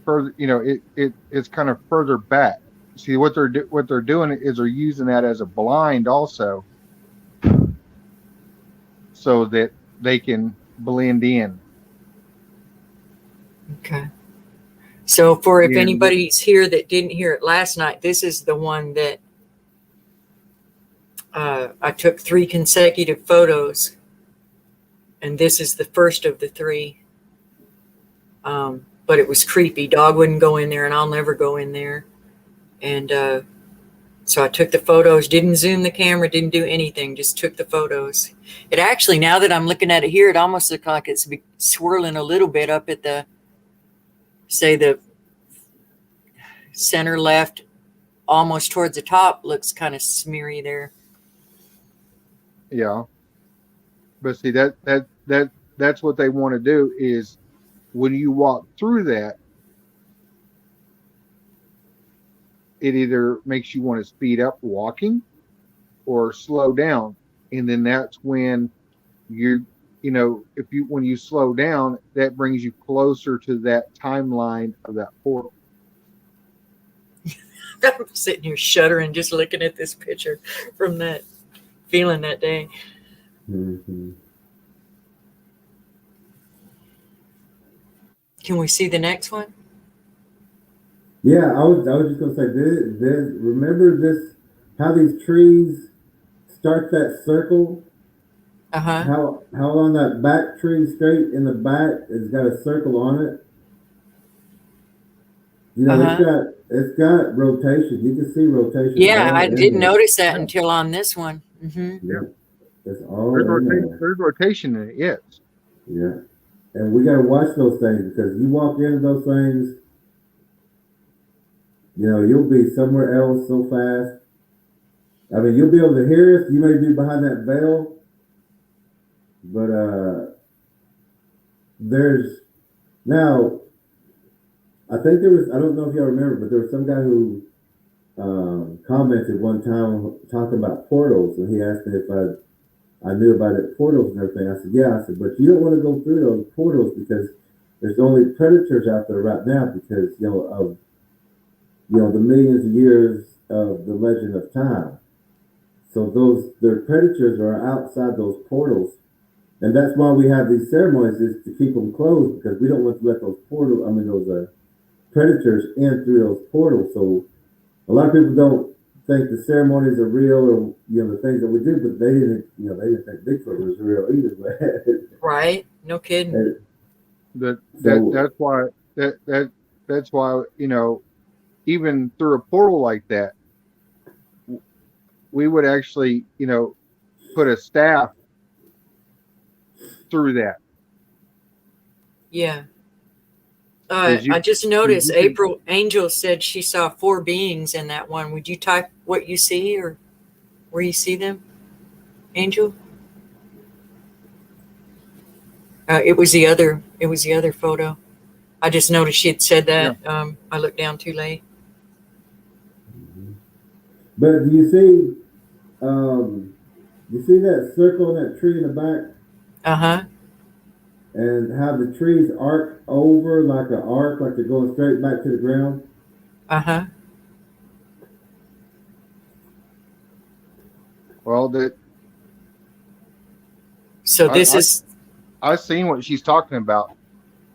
further. It's kind of further back. See what they're doing is they're using that as a blind also, so that they can blend in. Okay. So if And anybody's here that didn't hear it last night, this is the one that I took 3 consecutive photos, and this is the first of the 3. But it was creepy. Dog wouldn't go in there, and I'll never go in there. And so I took the photos, didn't zoom the camera, didn't do anything, just took the photos. It actually, now that I'm looking at it here, it almost looks like it's swirling a little bit up at the, say, the center left, almost towards the top, looks kind of smeary there. yeah, but see that's what they want to do is when you walk through that, it either makes you want to speed up walking or slow down, and then that's when when you slow down, that brings you closer to that timeline of that portal. I'm sitting here shuddering just looking at this picture from that feeling that day. Mm-hmm. Can we see the next one? Yeah, I was just gonna say remember this, how these trees start that circle? Uh-huh. How on that back tree straight in the back it's got a circle on it. It's got rotation. You can see rotation. Yeah, I didn't there. notice that until on this one. Mm-hmm. Yeah, it's all in there. There's rotation in it, yes. Yeah, and we gotta watch those things because you walk into those things, you'll be somewhere else so fast. I mean, you'll be able to hear us. You may be behind that veil, but there's now. I think there was. I don't know if y'all remember, but there was some guy who commented one time talking about portals, and he asked me if I knew about it, portals and everything. I said, yeah. I said, but you don't want to go through those portals because there's only predators out there right now because of the millions of years of the legend of time. So their predators are outside those portals, and that's why we have these ceremonies is to keep them closed because we don't want to let those predators in through those portals. So a lot of people don't think the ceremonies are real or the things that we do, but they didn't think Bigfoot was real either. Right? No kidding. That's why even through a portal like that, we would actually put a staff through that. Yeah. I just noticed Angel said she saw 4 beings in that one. Would you type what you see or where you see them, Angel? It was the other photo. I just noticed she had said that. Yeah. I looked down too late. But do you see that circle in that tree in the back? Uh-huh. And how the trees arc over like an arc, like they're going straight back to the ground. Uh-huh. Well, I've seen what she's talking about,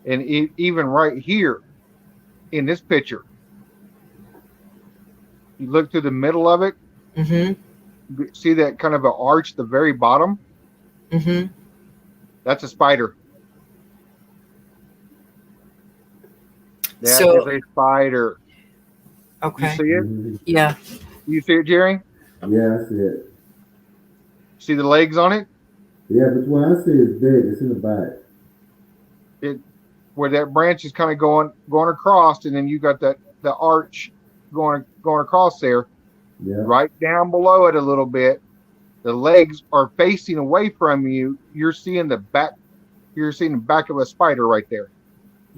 and even right here in this picture, you look to the middle of it. Mm-hmm. See that kind of an arch at the very bottom? Mm-hmm. That's a spider. That is a spider. Okay. You see it? Mm-hmm. Yeah. You see it, Jerry? Yeah, I see it. See the legs on it? Yeah, but what I see is big. It's in the back. Where that branch is kind of going across, and then you got the arch going across there. Yeah. Right down below it a little bit. The legs are facing away from you. You're seeing the back. You're seeing the back of a spider right there.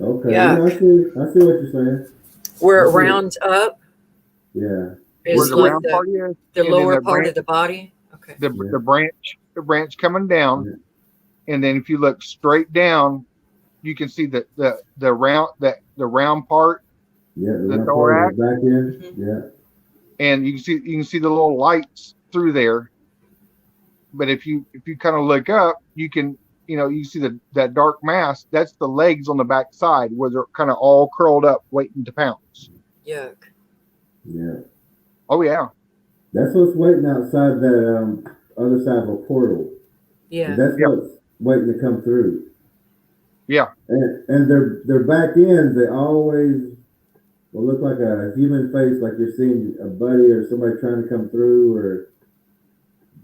Okay. Yeah, I see what you're saying. Where it rounds up. Yeah. Is where the like round part is. The lower part of the body. Okay. The branch coming down, and then if you look straight down, you can see the round part, Yeah, the the round part thorax, of the back end. Yeah. and you can see the little lights through there. But if you kind of look up, you can you see that dark mass. That's the legs on the back side where they're kind of all curled up, waiting to pounce. Yuck. Yeah. Oh yeah. That's what's waiting outside that other side of a portal. Yeah. That's what's waiting to come through. Yeah. And their back ends, they always will look like a human face, like you're seeing a buddy or somebody trying to come through, or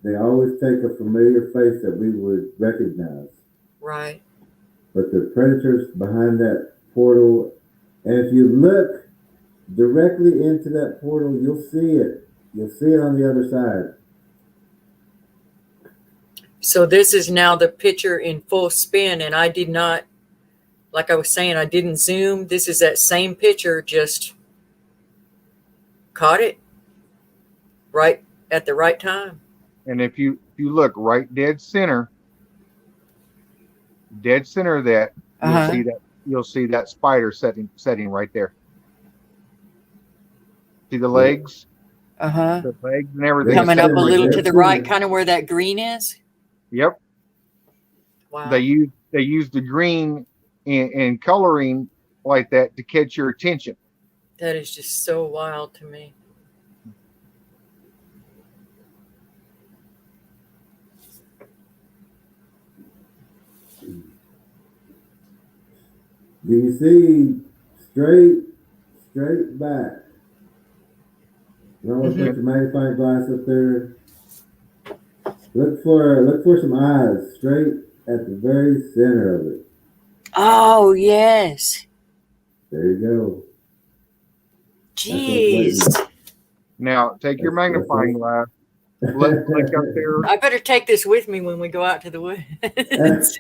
they always take a familiar face that we would recognize. Right. But the predators behind that portal, and if you look directly into that portal, you'll see it. You'll see it on the other side. So this is now the picture in full spin, and I did not, like I was saying, I didn't zoom. This is that same picture, just caught it right at the right time. And if you look right dead center of that, you'll see that spider setting right there. See the legs? The legs and everything. Coming up a little to the right, kind of where that green is. Yep. Wow. They use the green and coloring like that to catch your attention. That is just so wild to me. Do you see straight back? You always put your magnifying glass up there. Look for some eyes straight at the very center of it. Oh yes. There you go. Jeez. Now take your magnifying glass. Look up there. I better take this with me when we go out to the woods.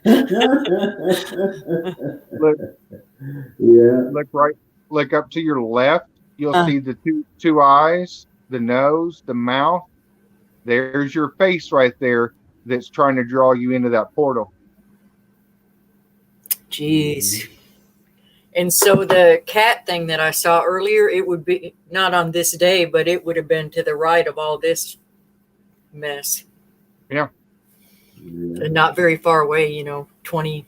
Look. Yeah. Look up to your left. You'll see the two eyes, the nose, the mouth. There's your face right there that's trying to draw you into that portal. Jeez. And so the cat thing that I saw earlier, it would be not on this day, but it would have been to the right of all this mess. Yeah. And not very far away, 20,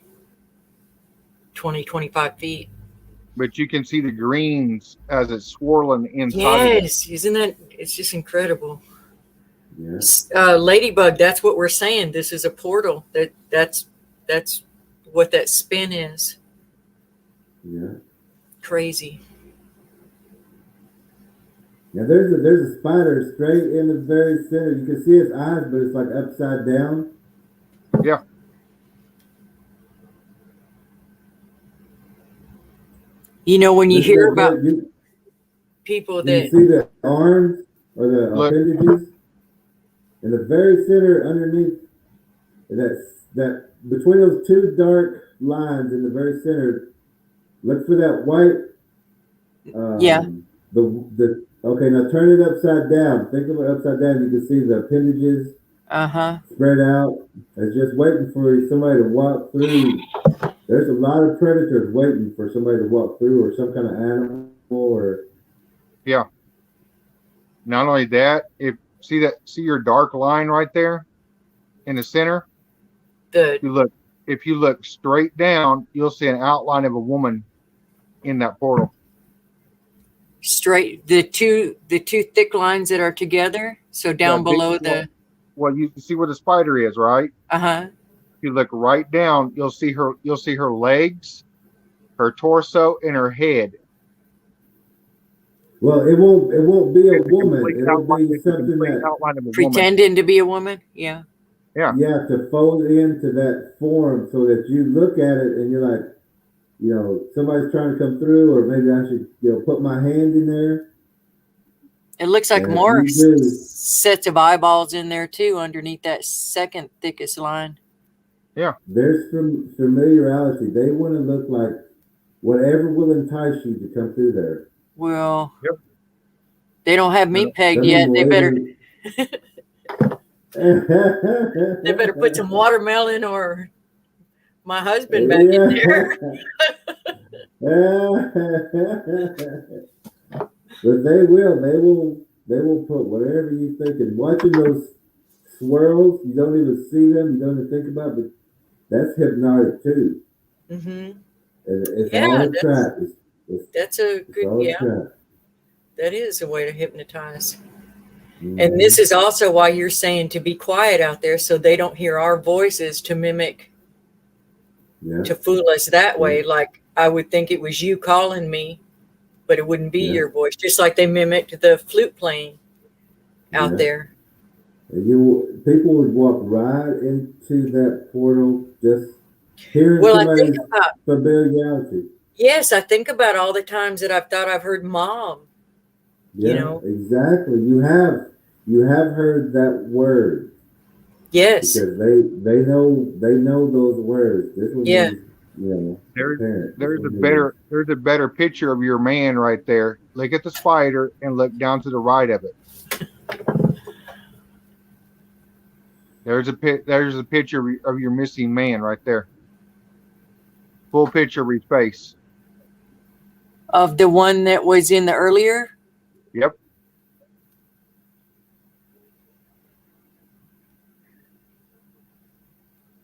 25 feet. But you can see the greens as it's swirling inside. Yes. Isn't that, it's just incredible. Yeah. Ladybug, that's what we're saying. This is a portal. That's what that spin is. Yeah. Crazy. Yeah, there's a spider straight in the very center. You can see its eyes, but it's like upside down. Yeah. When you hear about people that you see the arms or the appendages in the very center underneath that between those two dark lines in the very center, look for that white. Okay, now turn it upside down. Think of it upside down. You can see the appendages spread out. It's just waiting for somebody to walk through. There's a lot of predators waiting for somebody to walk through, or some kind of animal, or Not only that, see your dark line right there in the center. If you look straight down, you'll see an outline of a woman in that portal. Straight, the two thick lines that are together. So down below well, you see where the spider is, right? If you look right down, you'll see her legs, her torso, and her head. Well, it won't be a woman. It'll be something that pretending to be a woman. Yeah. Yeah. You have to fold into that form so that you look at it and you're like, somebody's trying to come through, or maybe I should, put my hand in there. It looks like more sets of eyeballs in there too, underneath that second thickest line. Yeah. There's some familiarity. They want to look like whatever will entice you to come through there. Well, they don't have me pegged yet. They better they better put some watermelon or my husband back in there. But they will put whatever you think. And watching those swirls, you don't even see them, you don't even think about it, but that's hypnotic too. Mm-hmm. And it's all a trap. That's a good, trap. That is a way to hypnotize. Mm-hmm. And this is also why you're saying to be quiet out there so they don't hear our voices to mimic, to fool us that way. Like I would think it was you calling me, but it wouldn't be your voice. Just like they mimicked the flute playing out there. And people would walk right into that portal just hearing somebody's familiarity. Yes, I think about all the times that I've thought I've heard Mom. Yeah, exactly. You have heard that word. Yes. Because they know those words. This one is, there's a better picture of your man right there. Look at the spider and look down to the right of it. There's a picture of your missing man right there. Full picture of his face. Of the one that was in the earlier? Yep.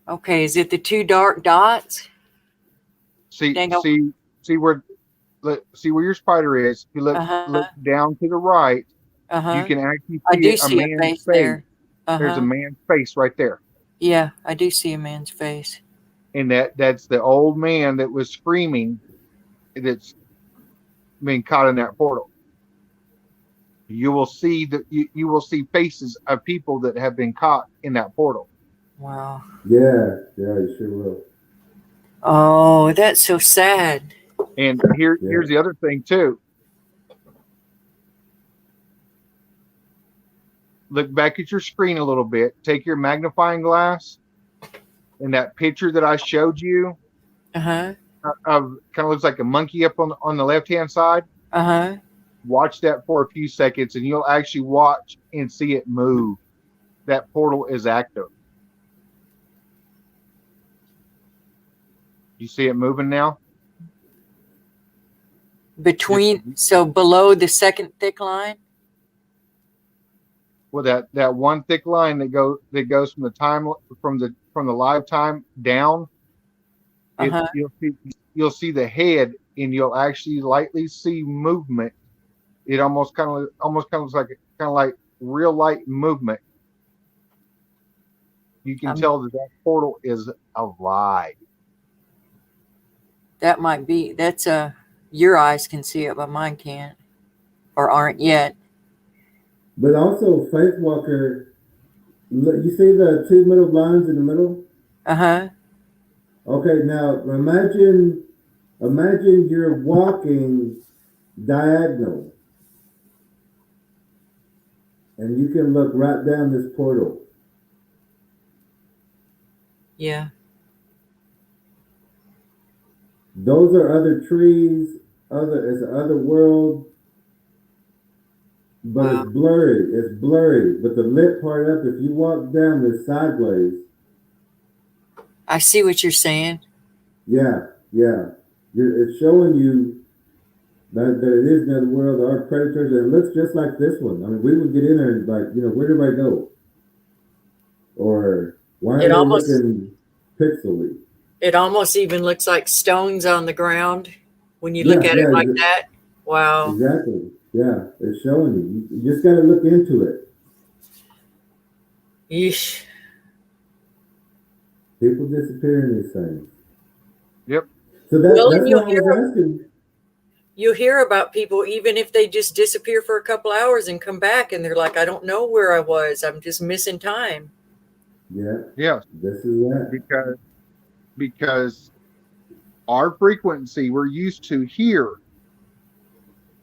Okay, is it the two dark dots? See where your spider is. If you look down to the right, you can actually see a man's face there. There's a man's face right there. Yeah, I do see a man's face. And that's the old man that was screaming that's being caught in that portal. You will see you will see faces of people that have been caught in that portal. Wow. Yeah, you sure will. Oh, that's so sad. And here's the other thing too. Look back at your screen a little bit. Take your magnifying glass and that picture that I showed you. Of kind of looks like a monkey up on the left-hand side. Watch that for a few seconds and you'll actually watch and see it move. That portal is active. You see it moving now? Below the second thick line? Well, that one thick line that goes from the live time down. You'll see the head and you'll actually lightly see movement. It almost kind of like real light movement. You can tell that portal is alive. That might be. That's your eyes can see it, but mine can't, or aren't yet. But also, Faith Walker, you see the two middle lines in the middle? Okay, now imagine you're walking diagonal, and you can look right down this portal. Yeah. Those are other trees, it's another world, but it's blurry. But the lit part up, if you walk down this sideways. I see what you're saying. Yeah. It's showing you that it is another world. There are predators, and it looks just like this one. I mean, we would get in there and where did everybody go? Or why are they looking pixely? It almost even looks like stones on the ground when you look at it like that. Wow. Exactly. Yeah, it's showing you. You just got to look into it. Yeesh. People disappear in these things. Yep. So that's what I was asking. You hear about people, even if they just disappear for a couple hours and come back, and they're like, I don't know where I was. I'm just missing time. Yeah. Yeah. This is that. Because our frequency we're used to here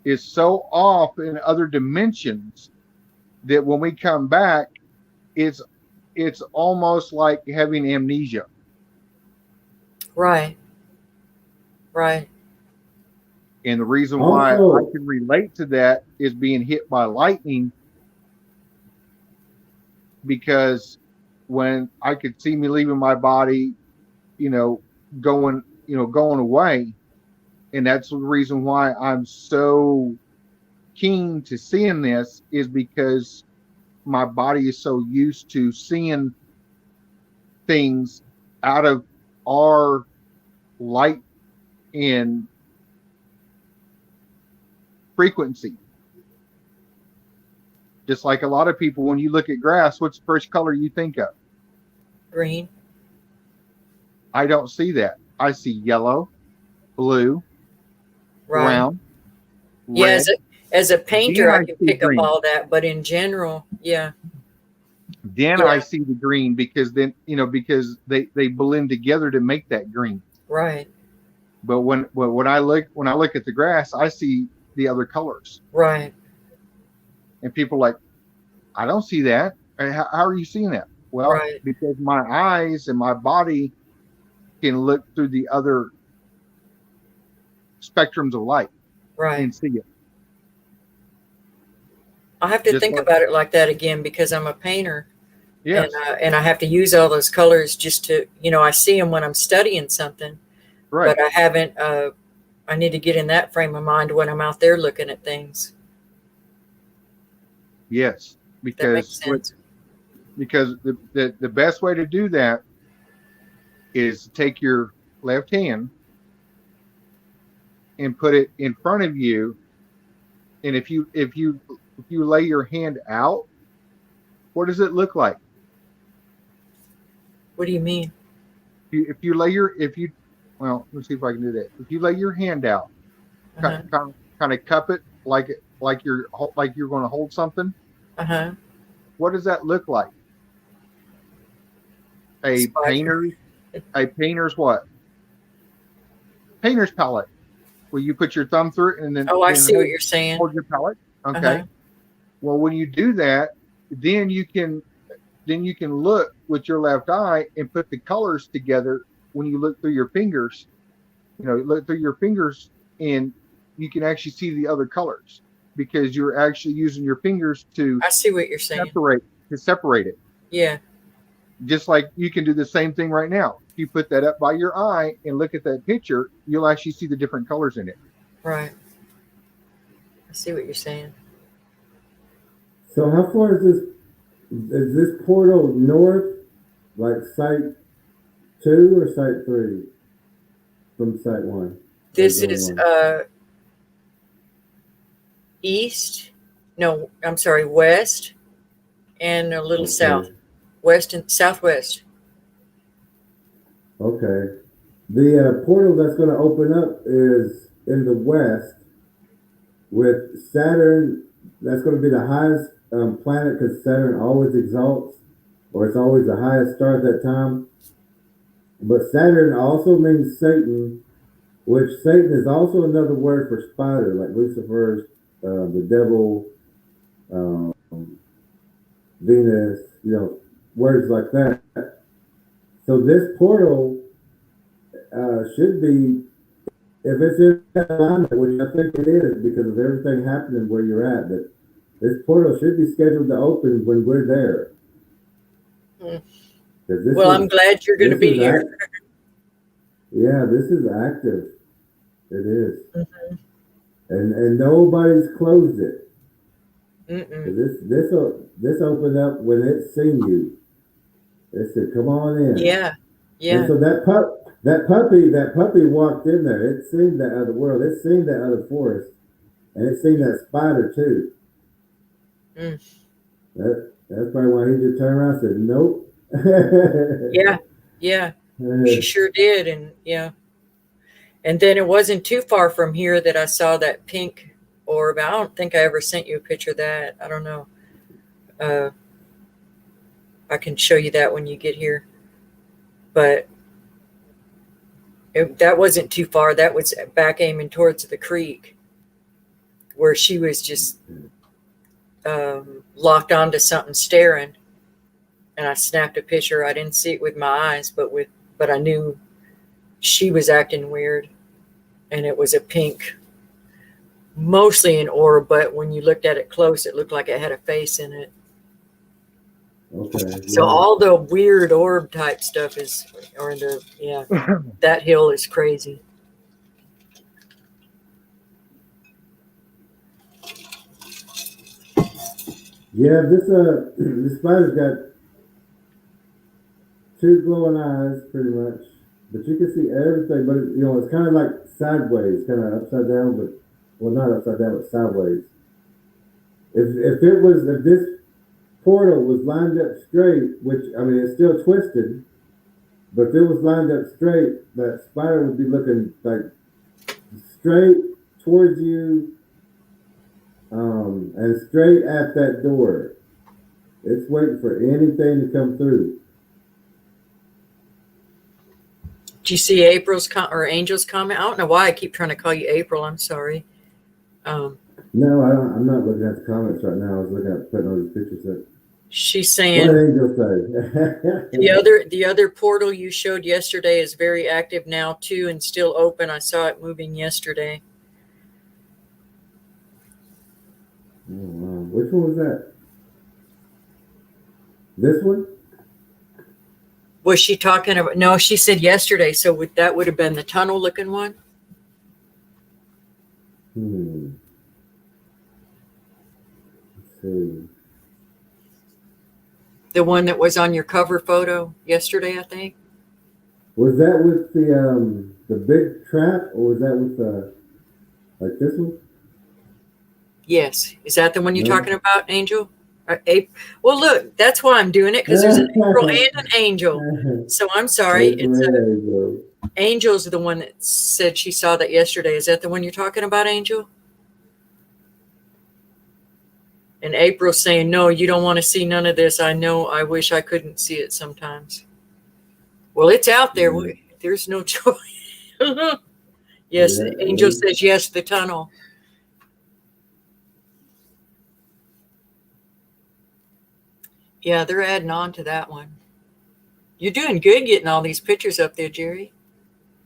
is so off in other dimensions that when we come back, it's almost like having amnesia. Right. And the reason why I can relate to that is being hit by lightning, because when I could see me leaving my body, going away. And that's the reason why I'm so keen to seeing this, is because my body is so used to seeing things out of our light and frequency. Just like a lot of people, when you look at grass, what's the first color you think of? Green. I don't see that. I see yellow, blue, Right. brown, Yeah, red. as a painter, Then I can see pick green. up all that, but in general, yeah. Then Yeah. I see the green, because then, because they blend together to make that green. Right. But when I look at the grass, I see the other colors. Right. And people are like, I don't see that. How are you seeing that? Well, Right. because my eyes and my body can look through the other spectrums of light Right. and see it. I have to Just think like- about it like that again, because I'm a painter. Yes. And I have to use all those colors just to, I see them when I'm studying something, Right. but I haven't, I need to get in that frame of mind when I'm out there looking at things. Yes. That makes Because sense. because the best way to do that is to take your left hand and put it in front of you. And if you lay your hand out, what does it look like? What do you mean? Well, let's see if I can do that. If you lay your hand out, Uh-huh. kind of cup it like you're going to hold something. Uh-huh. What does that look like? A painter's what? Painter's palette, where you put your thumb through it and then. Oh, I see what you're saying. Hold your palette. Okay. Uh-huh. Well, when you do that, then you can look with your left eye and put the colors together. When you look through your fingers, look through your fingers, and you can actually see the other colors, because you're actually using your fingers to I see what you're saying. separate it. Yeah. Just like you can do the same thing right now. If you put that up by your eye and look at that picture, you'll actually see the different colors in it. Right. I see what you're saying. So how far is this? Is this portal north, like site 2 or site 3 from site 1? This is east. No, I'm sorry, west and a little south. West and southwest. Okay. The portal that's going to open up is in the west, with Saturn. That's going to be the highest planet, because Saturn always exalts, or it's always the highest star at that time. But Saturn also means Satan, which Satan is also another word for spider, like Lucifer's, the devil, Venus, words like that. So this portal should be, if it's in alignment, which I think it is because of everything happening where you're at, that this portal should be scheduled to open when we're there. Well, I'm glad you're going to be here. Yeah, this is active. It is. Mm-hmm. And nobody's closed it. Mm-mm. This opened up when it seen you. It said, "Come on in." Yeah, yeah. And so that puppy walked in there. It seen that other world. It seen that other forest, and it seen that spider too. That's probably why he just turned around and said, "Nope." Yeah. She sure did, and yeah. And then it wasn't too far from here that I saw that pink orb. I don't think I ever sent you a picture of that. I don't know. I can show you that when you get here. But that wasn't too far. That was back aiming towards the creek, where she was just locked onto something staring. And I snapped a picture. I didn't see it with my eyes, but I knew she was acting weird. And it was a pink, mostly an orb, but when you looked at it close, it looked like it had a face in it. Okay. So Yeah. all the weird orb type stuff that hill is crazy. Yeah. This spider's got two glowing eyes, pretty much. But you can see everything. But it's kind of like sideways, kind of upside down, but well, not upside down, but sideways. If this portal was lined up straight, which I mean it's still twisted, but if it was lined up straight, that spider would be looking like straight towards you, and straight at that door. It's waiting for anything to come through. Do you see April's or Angel's comment? I don't know why I keep trying to call you April. I'm sorry. No, I don't, I'm not looking at the comments right now. I was looking at putting all these pictures up. She's saying What did Angel say? the other portal you showed yesterday is very active now too and still open. I saw it moving yesterday. Oh, wow. Which one was that? This one? Was she talking about? No, she said yesterday. So that would have been the tunnel looking one. Let's see. The one that was on your cover photo yesterday, I think. Was that with the big trap, or was that with like this one? Yes. Is that the one you're No. talking about, Angel? Well, look, that's why I'm doing it, because there's an April and an Angel. So I'm sorry. Angel's the one that said she saw that yesterday. Is that the one you're talking about, Angel? And April's saying, no, you don't want to see none of this. I know. I wish I couldn't see it sometimes. Well, it's out there. There's no choice. Yes, yeah, Angel says yes, the tunnel. Yeah, they're adding on to that one. You're doing good getting all these pictures up there, Jerry.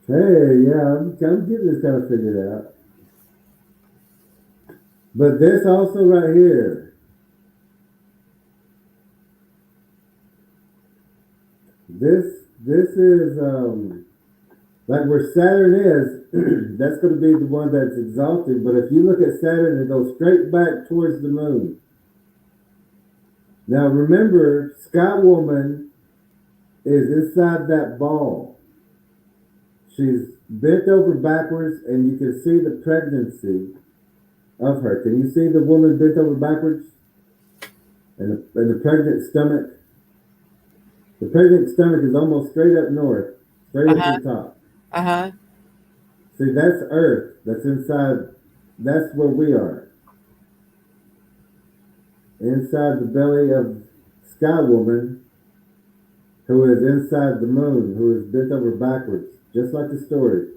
Hey, yeah, I'm getting this kind of figured out. But this also right here. This is like where Saturn is. That's going to be the one that's exalted. But if you look at Saturn, it goes straight back towards the moon. Now remember, Sky Woman is inside that ball. She's bent over backwards, and you can see the pregnancy of her. Can you see the woman bent over backwards? And the pregnant stomach? The pregnant stomach is almost straight up north, straight up to the top. Uh-huh. See, that's Earth. That's inside. That's where we are. Inside the belly of Sky Woman, who is inside the moon, who is bent over backwards, just like the story.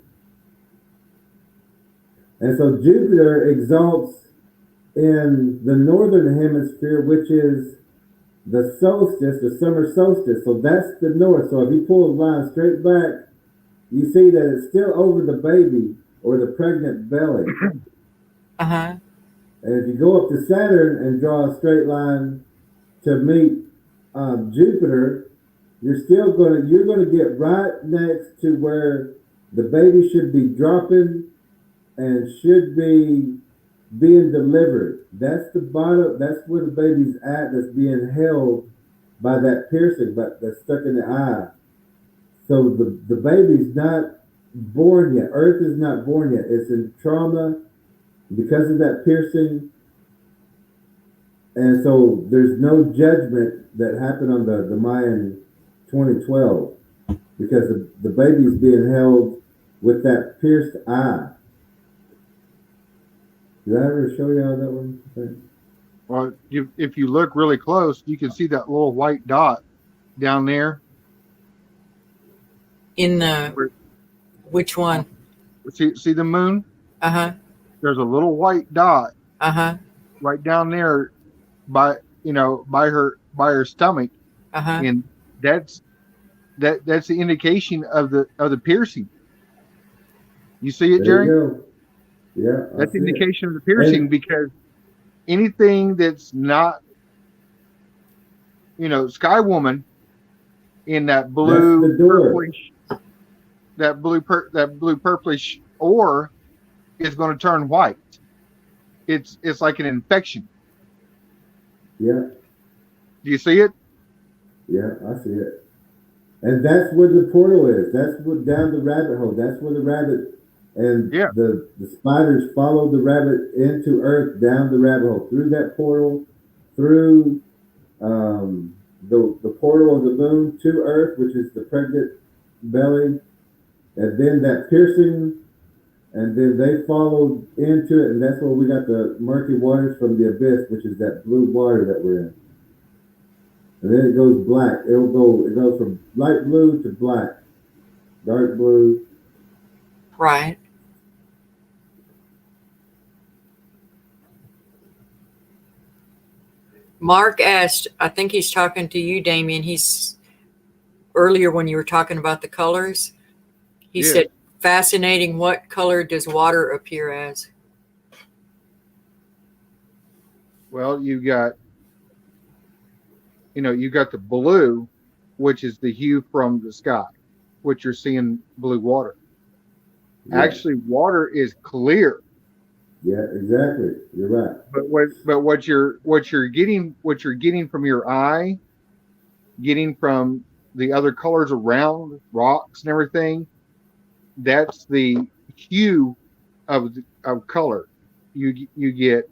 And so Jupiter exalts in the northern hemisphere, which is the solstice, the summer solstice. So that's the north. So if you pull the line straight back, you see that it's still over the baby or the pregnant belly. Uh-huh. And if you go up to Saturn and draw a straight line to meet Jupiter, you're going to get right next to where the baby should be dropping and should be being delivered. That's the bottom. That's where the baby's at. That's being held by that piercing, but that's stuck in the eye. So the baby's not born yet. Earth is not born yet. It's in trauma because of that piercing. And so there's no judgment that happened on the Mayan 2012 because the baby's being held with that pierced eye. Did I ever show you all that one? Well, if you look really close, you can see that little white dot down there. In which one? See the moon? Uh-huh. There's a little white dot. Uh-huh. Right down there by her stomach. Uh-huh. And that's the indication of the piercing. You see it, Jerry? There you go. Yeah. That's the indication of the piercing, because anything that's not Sky Woman in that That's blue the door. purplish, that blue purplish ore is going to turn white. It's like an infection. Yeah, Do you see it? yeah, I see it. And that's where the portal is. That's what down the rabbit hole. That's where the rabbit and Yeah. the spiders follow the rabbit into Earth down the rabbit hole through that portal, through the portal of the moon to Earth, which is the pregnant belly, and then that piercing, and then they followed into it, and that's where we got the murky waters from the abyss, which is that blue water that we're in. And then it goes black. It goes from light blue to black, dark blue. Right. Mark asked, I think he's talking to you, Damien. He's earlier when you were talking about the colors. He Yeah. said, fascinating. What color does water appear as? Well, you got the blue, which is the hue from the sky, which you're seeing blue water. Yeah. Actually, water is clear. Yeah, exactly. You're right. But what you're getting from your eye, getting from the other colors around rocks and everything, that's the hue of color. You get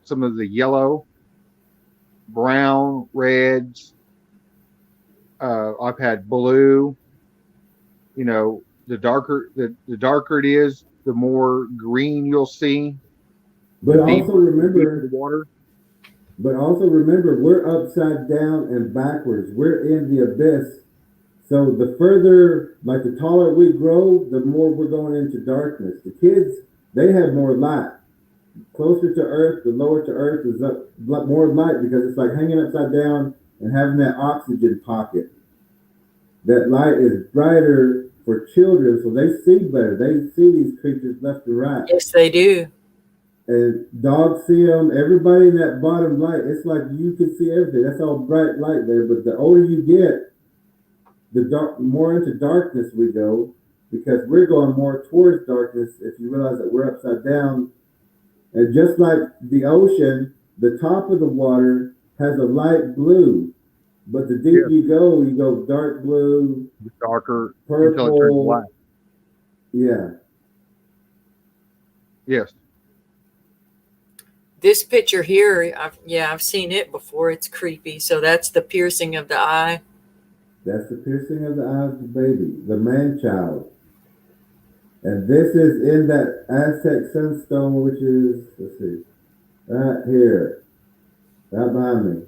some of the yellow, brown, reds. I've had blue. The darker it is, the more green you'll see. But also remember, the water. But also remember, we're upside down and backwards. We're in the abyss. So the further, like the taller we grow, the more we're going into darkness. The kids, they have more light. Closer to Earth, the lower to Earth is up more light because it's like hanging upside down and having that oxygen pocket. That light is brighter for children, so they see better. They see these creatures left and right. Yes, they do. And dogs see them. Everybody in that bottom light, it's like you can see everything. That's all bright light there. But the older you get, the more into darkness we go, because we're going more towards darkness. If you realize that we're upside down, and just like the ocean, the top of the water has a light blue, but the deeper you go dark blue, darker, purple, until it turns black. Yeah. Yes. This picture here, I've seen it before. It's creepy. So that's the piercing of the eye. That's the piercing of the eye of the baby, the man-child. And this is in that Aztec sunstone, which is, let's see, right here, right behind me.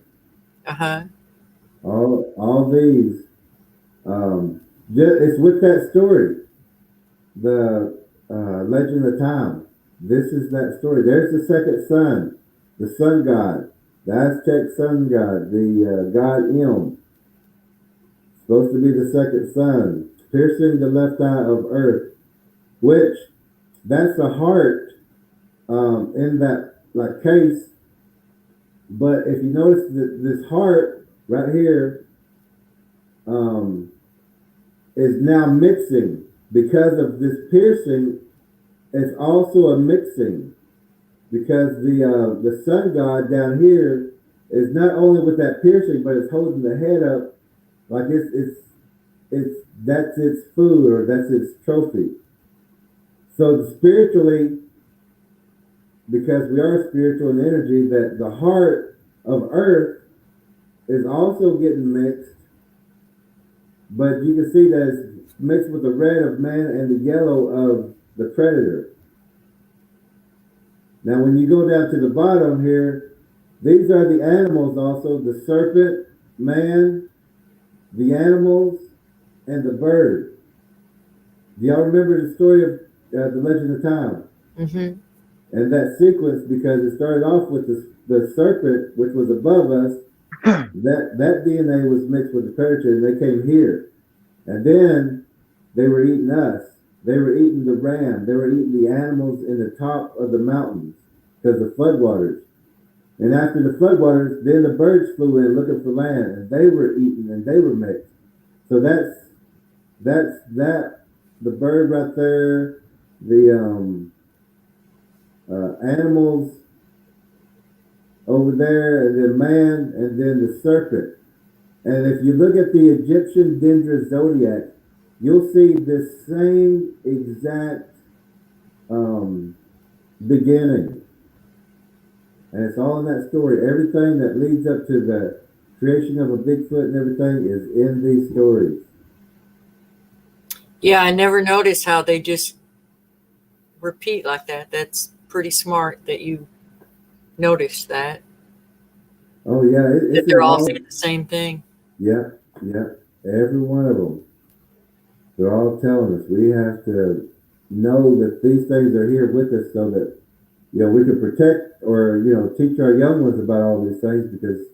Uh-huh. All these, it's with that story, the Legend of Time. This is that story. There's the second sun, the sun god, the Aztec sun god, the god Im. Supposed to be the second sun, piercing the left eye of Earth, which that's a heart in that like case. But if you notice this heart right here is now mixing because of this piercing. It's also a mixing because the sun god down here is not only with that piercing, but it's holding the head up like it's that's its food or that's its trophy. So spiritually, because we are spiritual in energy, that the heart of Earth is also getting mixed, but you can see that it's mixed with the red of man and the yellow of the predator. Now, when you go down to the bottom here, these are the animals also, the serpent, man, the animals, and the bird. Do y'all remember the story of the Legend of Time? Mm-hmm. And that sequence, because it started off with the serpent, which was above us, that DNA was mixed with the predator, and they came here. And then they were eating us. They were eating the ram. They were eating the animals in the top of the mountains because of floodwaters. And after the floodwaters, then the birds flew in looking for land, and they were eaten and they were mixed. So that's that the bird right there, the animals over there, and then man, and then the serpent. And if you look at the Egyptian Dendra zodiac, you'll see this same exact beginning. And it's all in that story. Everything that leads up to the creation of a Bigfoot and everything is in these stories. Yeah, I never noticed how they just repeat like that. That's pretty smart that you noticed that. Oh yeah, That it's they're in all all. saying the same thing. Yeah, yeah. Every one of them. They're all telling us we have to know that these things are here with us, so that we can protect or teach our young ones about all these things, because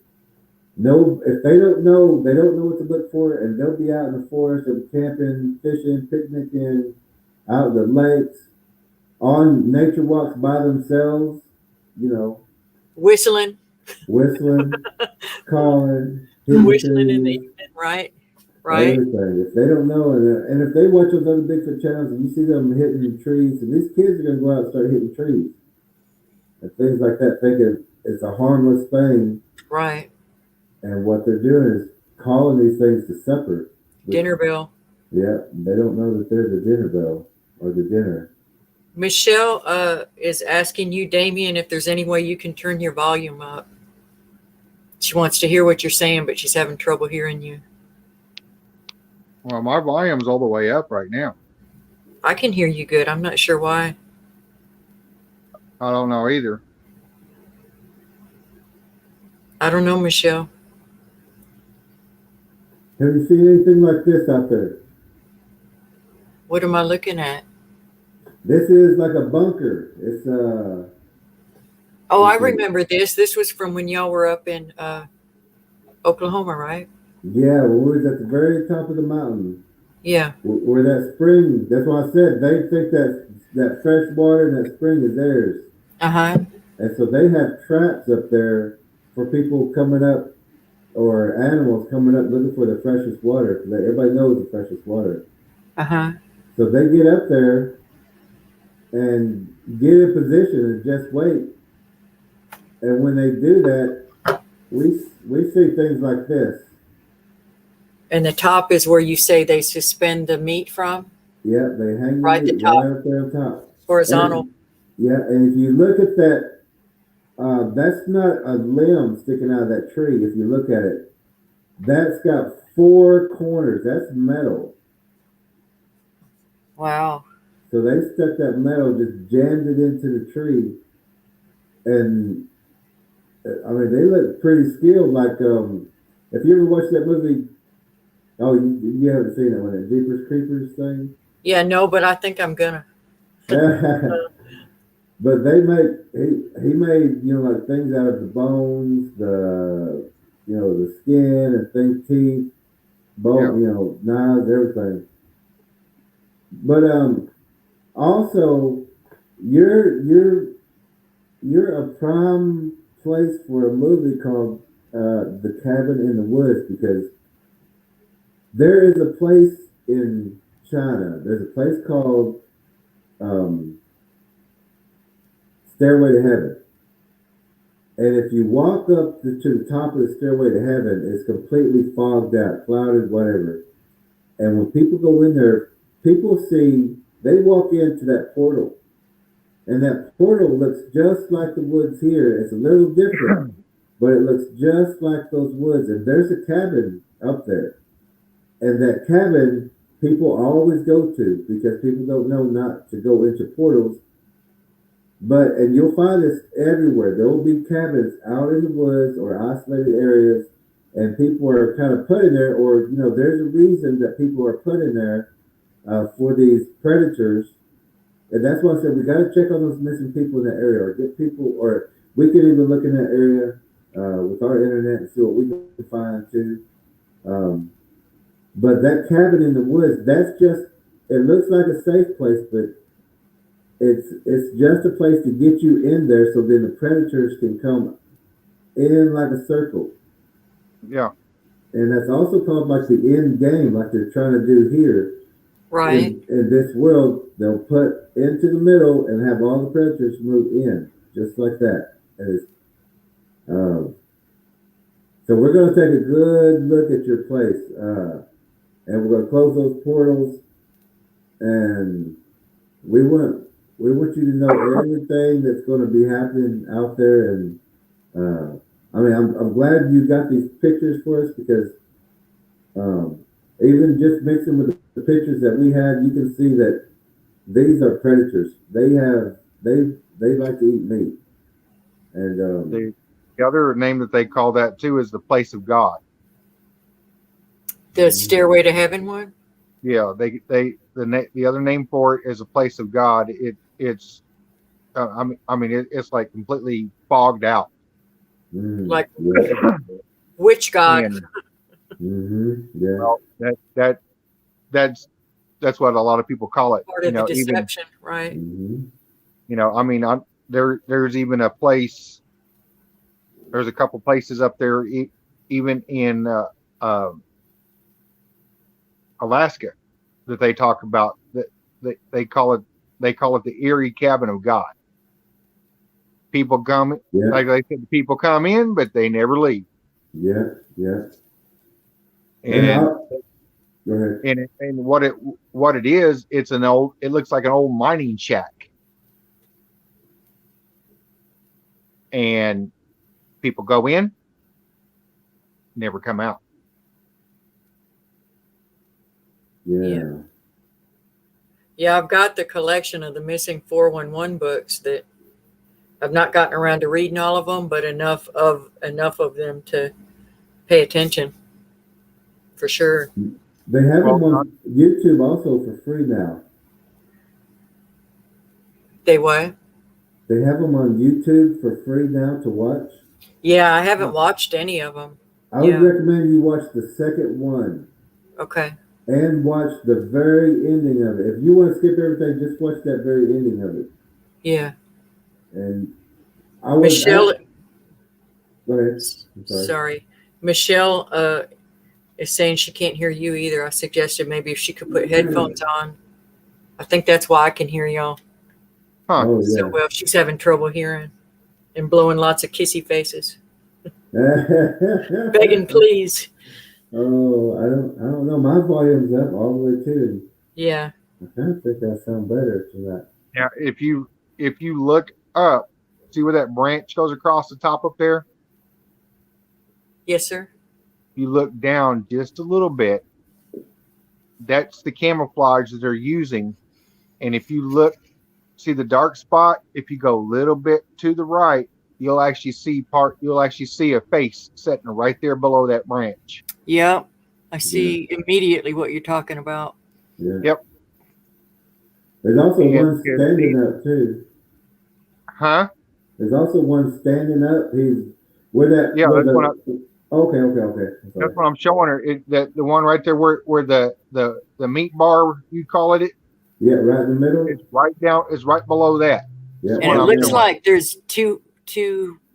if they don't know, they don't know what to look for, and they'll be out in the forest and camping, fishing, picnicking, out in the lakes, on nature walks by themselves, Whistling. calling, hitting Whistling in the trees, evening, right? everything. If they don't know, and if they watch those other Bigfoot channels and you see them hitting trees, and these kids are going to go out and start hitting trees and things like that, thinking it's a harmless thing. Right. And what they're doing is calling these things to supper. Dinner bell. Yeah, they don't know that they're the dinner bell or the dinner. Michelle is asking you, Damien, if there's any way you can turn your volume up. She wants to hear what you're saying, but she's having trouble hearing you. Well, my volume's all the way up right now. I can hear you good. I'm not sure why. I don't know either. I don't know, Michelle. Have you seen anything like this out there? What am I looking at? This is like a bunker. It's Oh, I remember this. This was from when y'all were up in Oklahoma, right? Yeah, we was at the very top of the mountain. Yeah. Where that spring, that's why I said they think that fresh water and that spring is theirs. Uh-huh. And so they have traps up there for people coming up, or animals coming up looking for the freshest water. Everybody knows the freshest water. Uh-huh. So they get up there and get in position and just wait. And when they do that, we see things like this. And the top is where you say they suspend the meat from? Yeah, they hang right, the the top. right up there on top. Horizontal. And if you look at that, that's not a limb sticking out of that tree. If you look at it, that's got 4 corners. That's metal. Wow. So they stuck that metal, just jammed it into the tree, and I mean they look pretty skilled. Like if you ever watched that movie, oh you haven't seen that one, that Jeepers Creepers thing. Yeah, no, but I think I'm gonna. But they he made like things out of the bones, the the skin and things, teeth, bone, knives, everything. But also you're a prime place for a movie called The Cabin in the Woods, because there is a place in China. There's a place called Stairway to Heaven. And if you walk up to the top of the Stairway to Heaven, it's completely fogged out, clouded, whatever. And when people go in there, they walk into that portal. And that portal looks just like the woods here. It's a little different, but it looks just like those woods. And there's a cabin up there. And that cabin people always go to, because people don't know not to go into portals. And you'll find this everywhere. There will be cabins out in the woods or isolated areas, and people are kind of put in there, or there's a reason that people are put in there for these predators. And that's why I said we got to check on those missing people in that area, or get people, or we can even look in that area with our internet and see what we can find too. But that cabin in the woods, it looks like a safe place, but it's just a place to get you in there, so then the predators can come in like a circle. Yeah. And that's also called like the end game, like they're trying to do here. Right. In this world, they'll put into the middle and have all the predators move in, just like that. And it's, um, so we're going to take a good look at your place, and we're going to close those portals, and we want we want you to know everything that's going to be happening out there. And I mean, I'm glad you got these pictures for us because even just mixing with the pictures that we had, you can see that these are predators. They like to eat meat, and The other name that they call that too is the place of God. The Stairway to Heaven one. Yeah, the other name for it is a place of God. It's it's like completely fogged out. Like yeah. which God? And Yeah. well, that's what a lot of people call it. Part of the deception, right? There's even a place. There's a couple places up there, even in Alaska, that they talk about that they call it the eerie cabin of God. People come, like they said, people come in, but they never leave. Yeah. And go ahead. and what it is, it looks like an old mining shack, and people go in, never come out. Yeah. Yeah, I've got the collection of the missing 411 books that I've not gotten around to reading all of them, but enough of them to pay attention for sure. They have them on YouTube also for free now. They what? They have them on YouTube for free now to watch. Yeah, I haven't watched any of them. I would recommend you watch the second one. Okay. And watch the very ending of it. If you want to skip everything, just watch that very ending of it. Yeah. And I would. Michelle. Go ahead. Sorry. Michelle is saying she can't hear you either. I suggested maybe if she could put headphones on. I think that's why I can hear y'all. Huh. Oh, yeah. So well, she's having trouble hearing and blowing lots of kissy faces. Begging, please. Oh, I don't know. My volume's up all the way too. Yeah. I kind of think I sound better to that. Now, if you look up, see where that branch goes across the top up there? Yes, sir. You look down just a little bit. That's the camouflage that they're using. And if you look, see the dark spot, if you go a little bit to the right, you'll actually see a face sitting right there below that branch. Yep. I see immediately what you're talking about. Yeah. Yep. There's also one standing up too. Huh? There's also one standing up. He's where that. Yeah, where that's Okay. That's what I'm showing her. The one right there where the meat bar, you call it. Yeah, right in the middle. It's right down. It's right below that. Yeah. And it looks like there's two,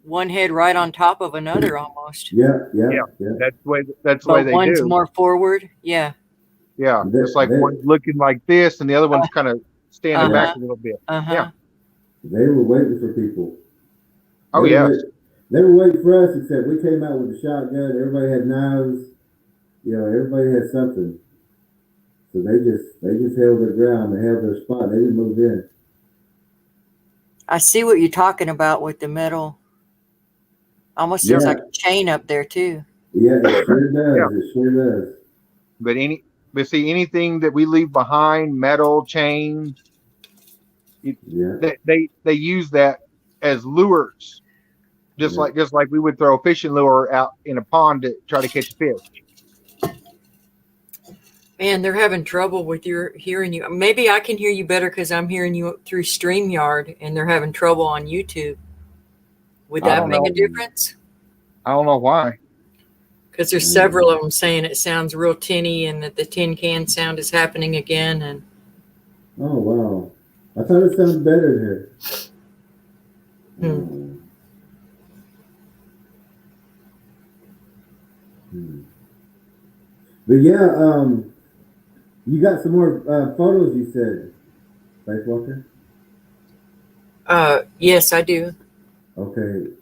one head right on top of another almost. Yeah. That's the way they one's do. more forward. Yeah. Yeah. It's like one's looking like this and the other one's kind of standing back a little bit. Yeah. They were waiting for people. Oh, yeah. They were waiting for us, except we came out with a shotgun. Everybody had knives. Everybody had something. So they just held their ground. They held their spot. They didn't move in. I see what you're talking about with the metal. Almost seems like a chain up there too. Yeah, it sure does. Yeah. It sure does. But see, anything that we leave behind, metal, chain, they use that as lures. Just like we would throw a fishing lure out in a pond to try to catch a fish. Man, they're having trouble with hearing you. Maybe I can hear you better because I'm hearing you through StreamYard, and they're having trouble on YouTube. Would that make a difference? I don't know why. Because there's several of them saying it sounds real tinny, and that the tin can sound is happening again. And oh wow, I thought it sounded better here. But yeah, you got some more photos. You said, Space Walker. Yes, I do. Okay,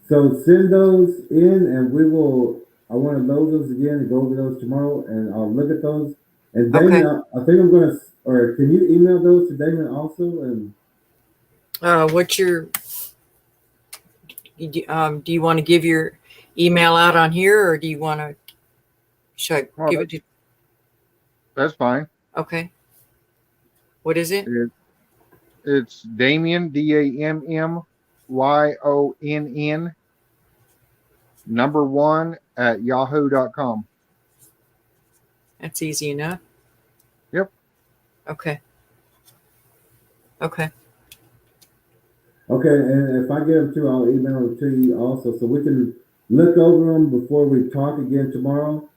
so send those in, and we will. I want to load those again and go over those tomorrow, and I'll look at those. And Damon, Okay. I think I'm gonna. Or can you email those to Damon also? And What's your? Do you want to give your email out on here, or do you want to? Should I give it to? That's fine. Okay. What is it? It's Damien, DAMMYONN, #1 at yahoo.com. That's easy enough. Yep. Okay. Okay. okay, and if I get them too, I'll email them to you also, so we can look over them before we talk again tomorrow.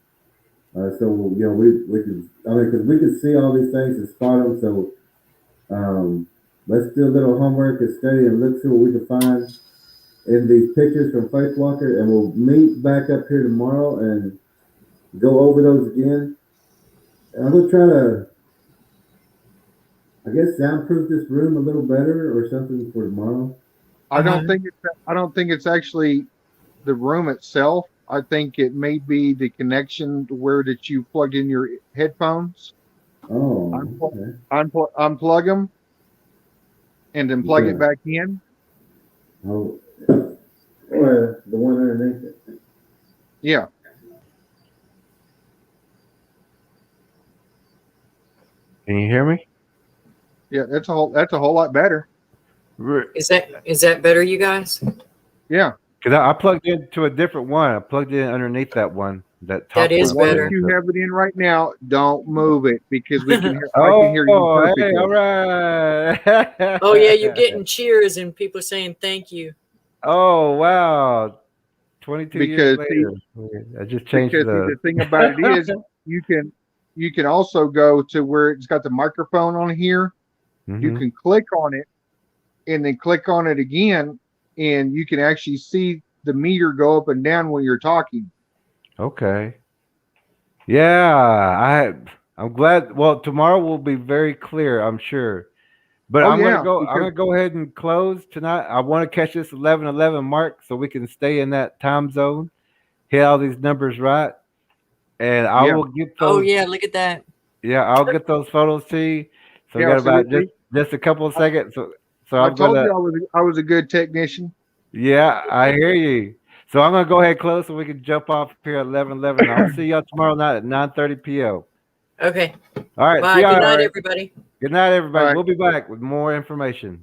So you know, we can. I mean, because we can see all these things and spot them. So let's do a little homework and study and look see what we can find in these pictures from Faith Walker, and we'll meet back up here tomorrow and go over those again. And I'm gonna try to, I guess, soundproof this room a little better or something for tomorrow. I don't think it's actually the room itself. I think it may be the connection to where that you plugged in your headphones. Oh, okay. Unplug them and then plug it back in. Oh, or the one underneath it. Yeah. Can you hear me? Yeah, that's a whole lot better. Is that better, you guys? Yeah. Because I plugged into a different one. I plugged in underneath that one. That is One better. that you have it in right now, don't move it because we can hear. Oh, I can hear you perfectly. hey, all right. Oh yeah, you're getting cheers and people saying thank you. Oh wow. 22 years later. I just changed the thing about it is you can also go to where it's got the microphone on here. Mm-hmm. You can click on it and then click on it again, and you can actually see the meter go up and down when you're talking. Okay. Yeah, I'm glad. Well, tomorrow will be very clear, I'm sure. But I'm gonna go ahead and close tonight. I want to catch this 11:11 mark so we can stay in that time zone, hit all these numbers right, and I will get those. Oh yeah, look at that. Yeah, I'll get those photos to you. So we got about just a couple of seconds. So I told you I was a good technician. Yeah, I hear you. So I'm gonna go ahead and close so we can jump off here at 11:11. I'll see y'all tomorrow night at 9:30 p.m. Okay. All right. Bye. Good night, everybody. Good night, everybody. Right. We'll be back with more information.